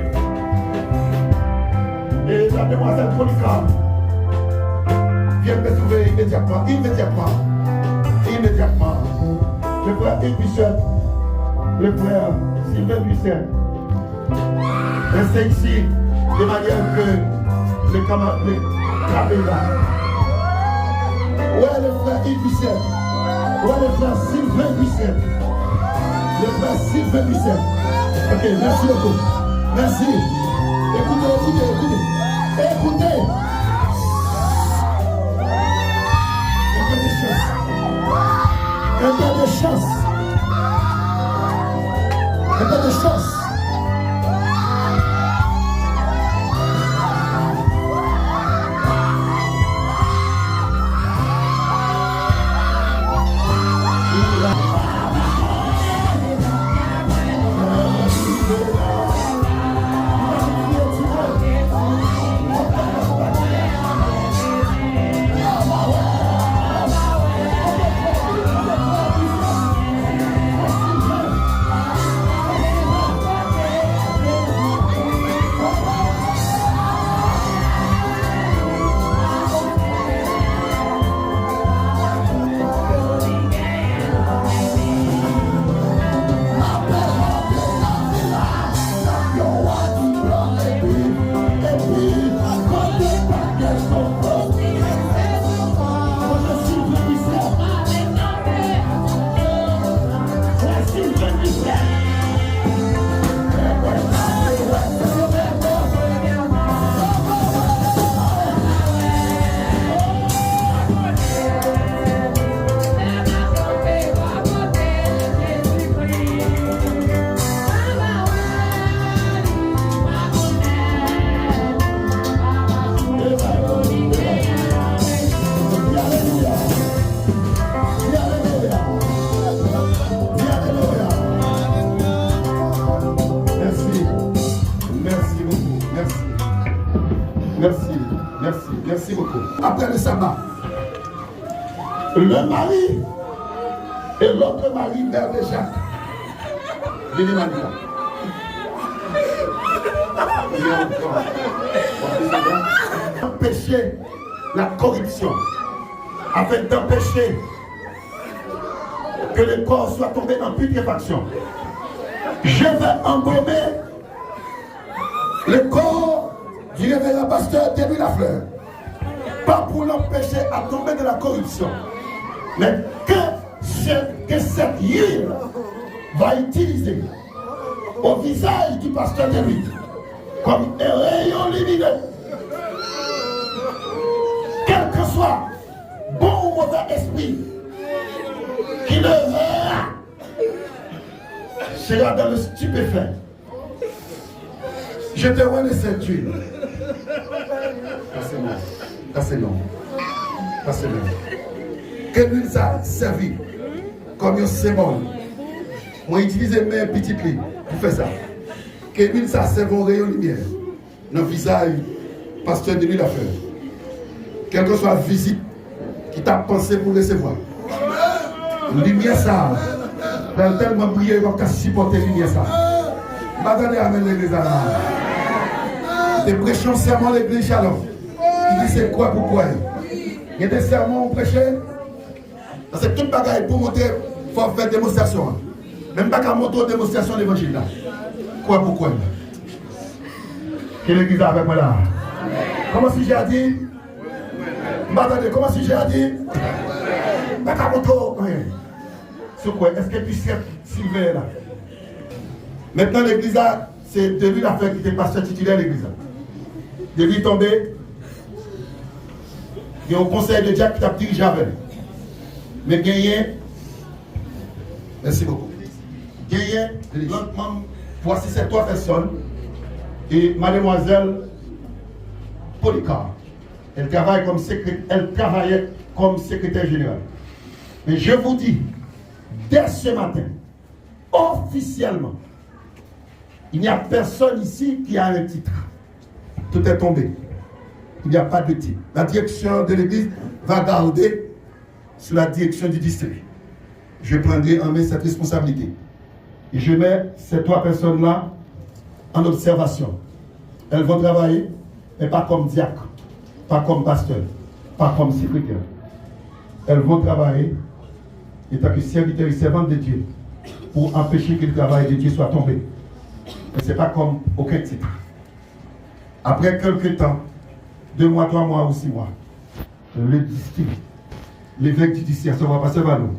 et la demoiselle Monica viennent me trouver immédiatement. Le frère Yves Lucien, le frère Sylvain Lucien, restez ici de manière que le caméra. Ouais, le frère Yves Lucien. Ouais, le frère Sylvain Lucien. Le frère Sylvain Lucien. Ok, merci beaucoup. Merci. Écoutez. Un peu de chance. Merci beaucoup. Après le sabbat, le mari et l'autre mari, mère de Jacques, venez maintenant. Empêcher la corruption, afin d'empêcher que le corps soit tombé en putréfaction. Je vais embaumer le corps du révérend pasteur Denis Lafleur. Pas pour l'empêcher à tomber de la corruption, mais que cette huile va utiliser au visage du pasteur Denis comme un rayon lumineux. Quel que soit bon mauvais esprit qui le sera dans le stupéfait. Je te rends cette huile. C'est long. Que l'huile ça servi comme un symbole. Moi, utiliser mes petites lignes pour faire ça. Que l'huile ça serve un rayon de lumière dans le visage pasteur de l'huile à faire. Quelle que soit la visite qui t'a pensé pour recevoir. Lumière ça. Dans tellement briller comme qu'à supporter lumière ça. M'attendez à mener l'église là. Des prêchons sermons l'église Shalom. Il dit c'est quoi pourquoi? Il y a des sermons prêchés. Parce que toute bagaille pour montrer, il faut faire démonstration. Même pas qu'à montrer démonstration de l'évangile là. Quoi pourquoi? Quelle église avec moi là? Comment si j'ai dit? M'attendez, comment si j'ai dit? Pas qu'à montrer. C'est quoi? Est-ce que tu sais Sylvain là? Maintenant l'église là, c'est depuis l'affaire qui était pasteur titulaire de l'église. Depuis tombé, il y a un conseil de Dieu qui t'a dirigé avec. Mais gagné, merci beaucoup. Gagné, lentement, voici ces 3 personnes. Et mademoiselle Polycar, elle travaillait comme secrétaire générale. Mais je vous dis, dès ce matin, officiellement, il n'y a personne ici qui a un titre. Tout est tombé. Il n'y a pas de titre. La direction de l'église va garder sur la direction du district. Je prendrai en main cette responsabilité. Et je mets ces 3 personnes-là en observation. Elles vont travailler, mais pas comme diacre, pas comme pasteur, pas comme secrétaire. Elles vont travailler en tant que serviteurs et servantes de Dieu pour empêcher que le travail de Dieu soit tombé. Mais ce n'est pas comme aucun titre. Après quelques temps, 2 mois, 3 mois ou 6 mois, le district, l'évêque du district, ça va passer par nous.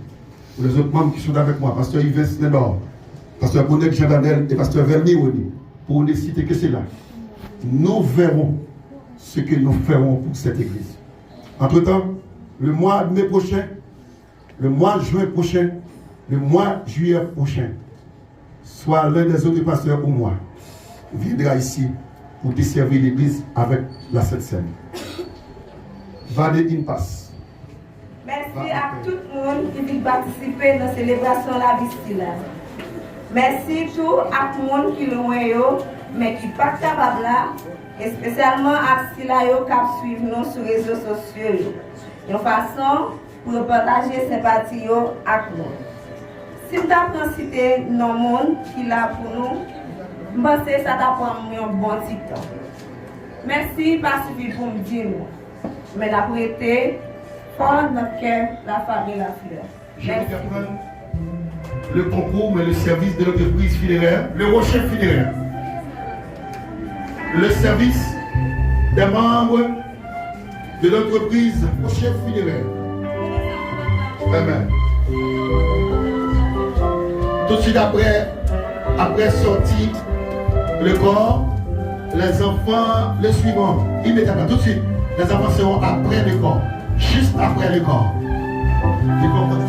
Ou les autres membres qui sont avec moi, pasteur Yves Nénor, pasteur Bonnet Jean-Daniel et pasteur Vernier Oni, pour ne citer que cela. Nous verrons ce que nous ferons pour cette église. Entre-temps, le mois de mai prochain, le mois de juin prochain, le mois de juillet prochain, soit l'un des autres pasteurs ou moi viendra ici pour desservir l'église avec la Sainte Seine. Vade in passe. Merci à tout le monde qui vient participer dans la célébration de la Bistila. Merci tout à tout le monde qui le voit, mais qui n'est pas capable là, et spécialement à ceux qui suivent nous sur les réseaux sociaux. De façon pour partager sympathie avec nous. Si nous avons cité nos monde qui est là pour nous, je pense que ça t'a pris un bon petit temps. Merci parce que vous me dire. Mais la prêté fort dans le cœur la famille La Fleur. Je vais prendre le concours, mais le service de l'entreprise funéraire, le rocher funéraire. Le service des membres de l'entreprise rocher funéraire. Amen. Tout de suite après sortir le corps, les enfants le suivront immédiatement. Tout de suite, les enfants seront après le corps, juste après le corps. Tu comprends ça?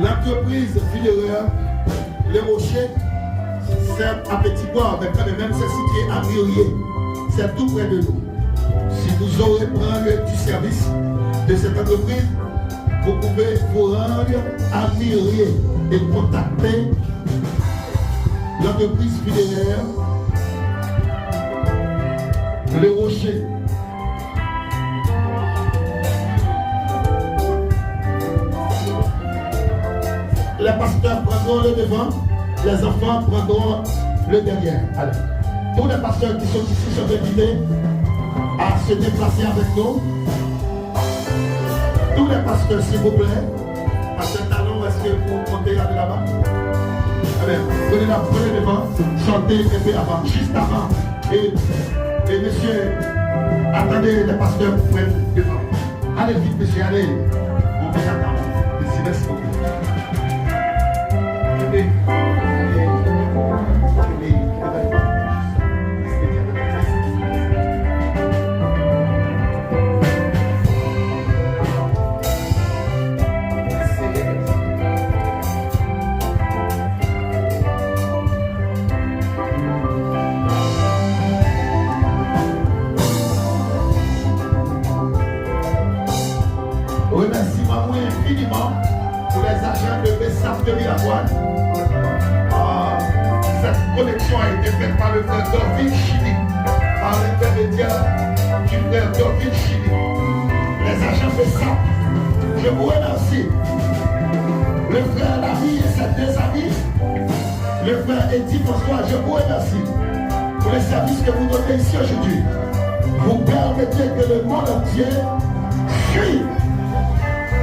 L'entreprise funéraire, les rochers, c'est à petit bois, mais quand même c'est situé à Murier. C'est tout près de nous. Si vous aurez prendre du service de cette entreprise, vous pouvez vous rendre à Murier et contacter l'entreprise funéraire, les rochers. Les pasteurs prendront le devant, les enfants prendront le derrière. Allez. Tous les pasteurs qui sont ici sont invités à se déplacer avec nous. Tous les pasteurs, s'il vous plaît. Pasteur Talon, est-ce que vous comptez aller là-bas? Allez, prenez devant, sortez un peu avant, juste avant. Et monsieur, attendez les pasteurs pour prendre devant. Allez vite, monsieur, allez. Merci beaucoup. Remerciement infiniment pour les agents de BESAF de Villavoine. Cette connexion a été faite par le frère Dorville Chili, par l'intermédiaire du frère Dorville Chili. Les agents BESAF, je vous remercie. Le frère Lamy et ses deux amis, le frère Edith François, je vous remercie pour les services que vous donnez ici aujourd'hui. Vous permettez que le monde entier suive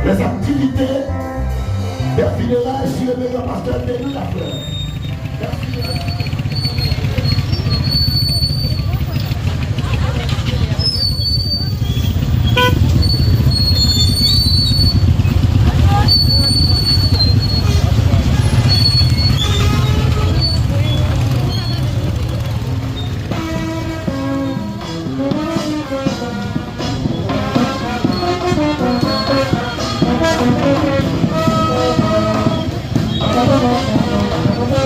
les activités des funérailles sur le méga pasteur de Louis Lafleur. Merci. Thank you.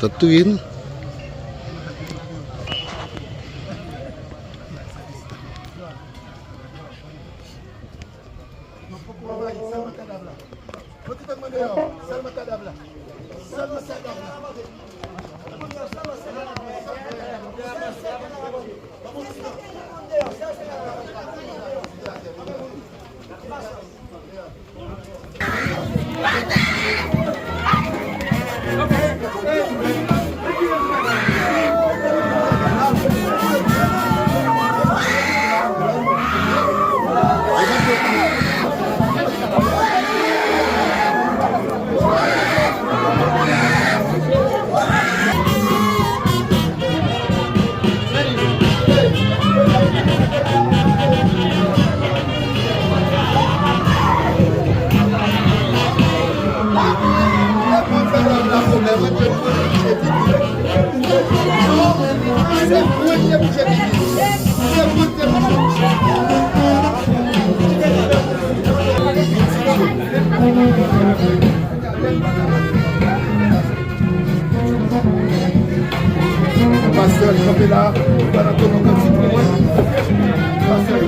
Tatuin. Pasteur, campez là, pendant que nous continuons. Pasteur.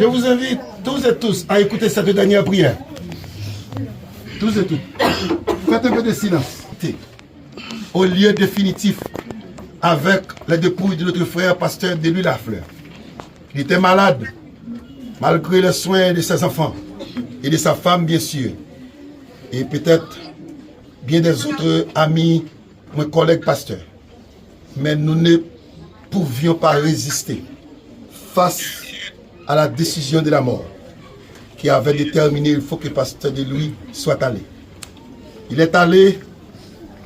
Je vous invite tous et tous à écouter cette dernière prière. Tous et toutes. Faites un peu de silence. Au lieu définitif avec les dépouilles de notre frère pasteur Deluy Lafleur. Il était malade, malgré les soins de ses enfants et de sa femme, bien sûr. Et peut-être bien des autres amis, mes collègues pasteurs. Mais nous ne pouvions pas résister face à la décision de la mort qui avait déterminé il faut que le pasteur Deluy soit allé. Il est allé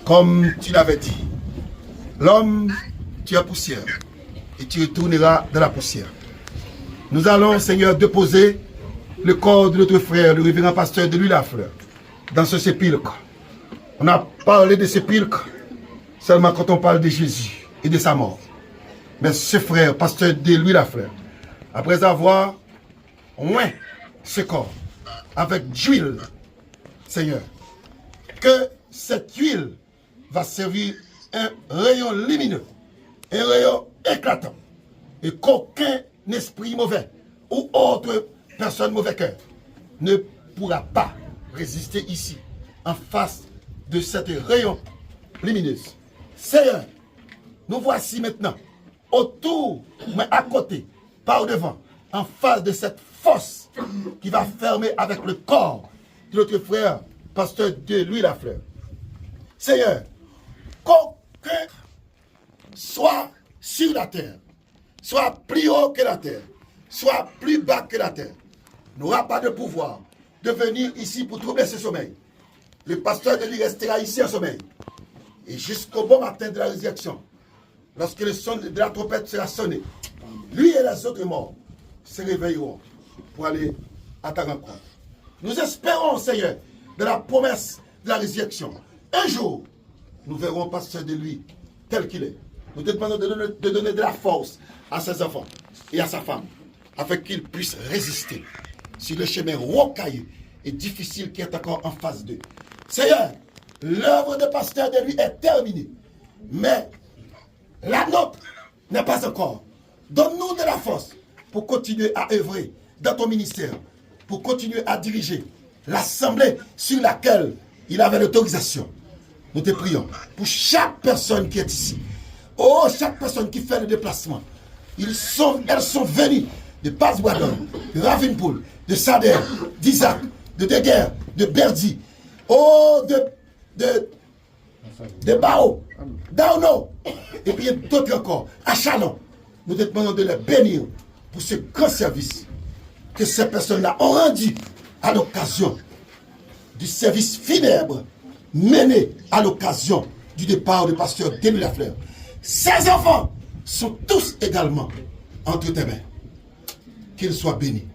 comme tu l'avais dit. L'homme, tu es poussière et tu retourneras dans la poussière. Nous allons, Seigneur, déposer le corps de notre frère, le révérend pasteur Deluy Lafleur, dans ce sépulcre. On a parlé de sépulcre seulement quand on parle de Jésus et de sa mort. Mais ce frère, pasteur Deluy Lafleur, après avoir oint ce corps avec d'huile, Seigneur, que cette huile va servir un rayon lumineux, un rayon éclatant, et qu'aucun esprit mauvais ou autre personne mauvais cœur ne pourra pas résister ici en face de cette rayon lumineuse. Seigneur, nous voici maintenant autour, mais à côté, par devant, en face de cette fosse qui va fermer avec le corps de notre frère, pasteur Deluy Lafleur. Seigneur, qu'aucun soit sur la terre, soit plus haut que la terre, soit plus bas que la terre, n'aura pas de pouvoir de venir ici pour troubler ce sommeil. Le pasteur de lui restera ici en sommeil. Et jusqu'au bon matin de la résurrection, lorsque le son de la trompette sera sonné, lui et les autres morts se réveilleront pour aller à ta rencontre. Nous espérons, Seigneur, de la promesse de la résurrection. Un jour, nous verrons pasteur de lui tel qu'il est. Nous te demandons de donner de la force à ses enfants et à sa femme, afin qu'ils puissent résister sur le chemin rocailleux et difficile qui est encore en face d'eux. Seigneur, l'œuvre de pasteur de lui est terminée, mais la nôtre n'est pas encore. Donne-nous de la force pour continuer à œuvrer dans ton ministère, pour continuer à diriger l'assemblée sur laquelle il avait l'autorisation. Nous te prions pour chaque personne qui est ici. Oh, chaque personne qui fait le déplacement. Elles sont venues de Passe-Boisdon, de Ravinpool, de Sader, d'Isaac, de Deguerre, de Berdi, oh, de Bao, d'Auno, et puis d'autres encore, à Chalon. Nous te demandons de les bénir pour ce grand service que ces personnes-là ont rendu à l'occasion du service funèbre mené à l'occasion du départ du pasteur Denis Lafleur. Ces enfants sont tous également entre tes mains. Qu'ils soient bénis.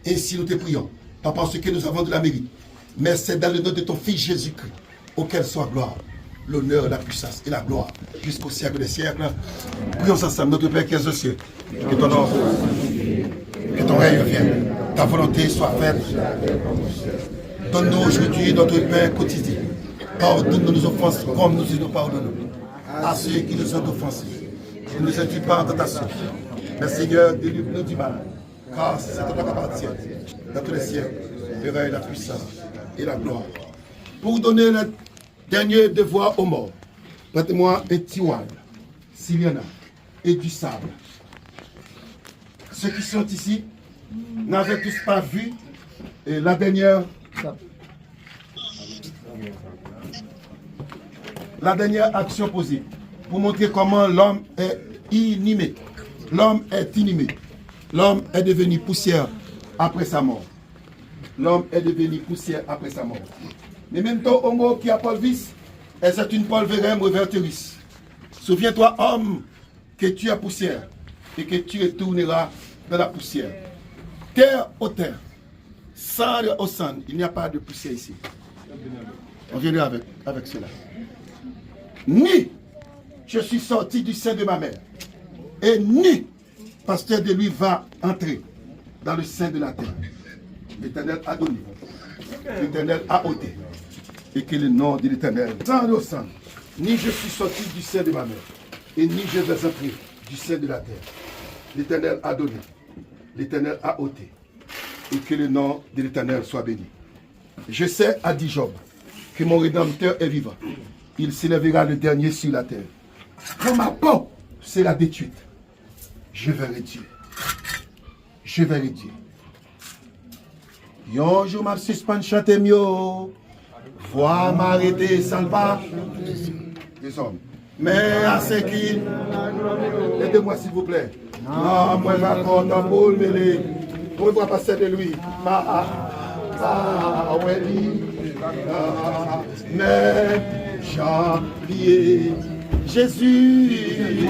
Ainsi nous te prions, pas parce que nous avons de la mérite, mais c'est dans le nom de ton Fils Jésus-Christ, auquel soit gloire, l'honneur, la puissance et la gloire, jusqu'au siècle des siècles. Prions ensemble, notre Père qui es aux cieux, que ton nom, que ton règne vienne, ta volonté soit faite. Donne-nous aujourd'hui notre pain quotidien. Pardonne nos offenses comme nous nous pardonnons à ceux qui nous ont offensés. Ne nous induis pas en tentation, mais Seigneur, délivre-nous du mal, car c'est à toi qu'appartient, dans tous les siècles, le règne, la puissance et la gloire. Pour donner le dernier devoir aux morts, prête-moi un tiwal, s'il y en a, et du sable. Ceux qui sont ici n'avaient tous pas vu la dernière action posée pour montrer comment l'homme est inanimé. L'homme est inanimé. L'homme est devenu poussière après sa mort. L'homme est devenu poussière après sa mort. Mais même ton homo qui a polvis, c'est une polverem reverteris. Souviens-toi, homme, que tu es poussière et que tu retourneras dans la poussière. Terre au terre, cendre au cendre. Il n'y a pas de poussière ici. On viendra avec cela. Ni je suis sorti du sein de ma mère, et ni pasteur de lui va entrer dans le sein de la terre. L'Éternel a donné, l'Éternel a ôté, et que le nom de l'Éternel, sans le sang, ni je suis sorti du sein de ma mère, et ni je vais entrer du sein de la terre. L'Éternel a donné, l'Éternel a ôté, et que le nom de l'Éternel soit béni. Je sais, a dit Job, que mon Rédempteur est vivant. Il s'élèvera le dernier sur la terre. Quand ma peau sera détruite, je verrai Dieu. Je verrai Dieu. Yon jour m'a suspend chanter mieux. Vois m'arrêter sans le pas. Les hommes. Mais à ce qui. Aidez-moi s'il vous plaît. Non, moi je vais compter pour le mêler. Pour voir passer de lui. Mais janvier, Jésus,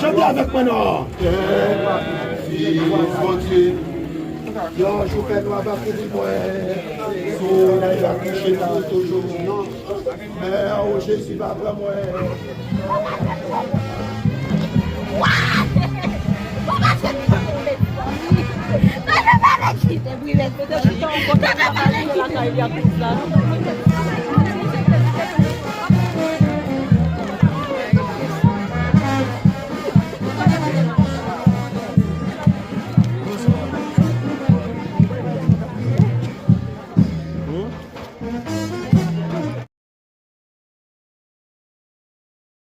chantez avec moi, non? Yo, je fais noir, va pour moi. Soleil va coucher pour toujours. Mais oh, Jésus va pour moi. Te brûlais, peut-être que tu as encore la caille, il y a tout ça.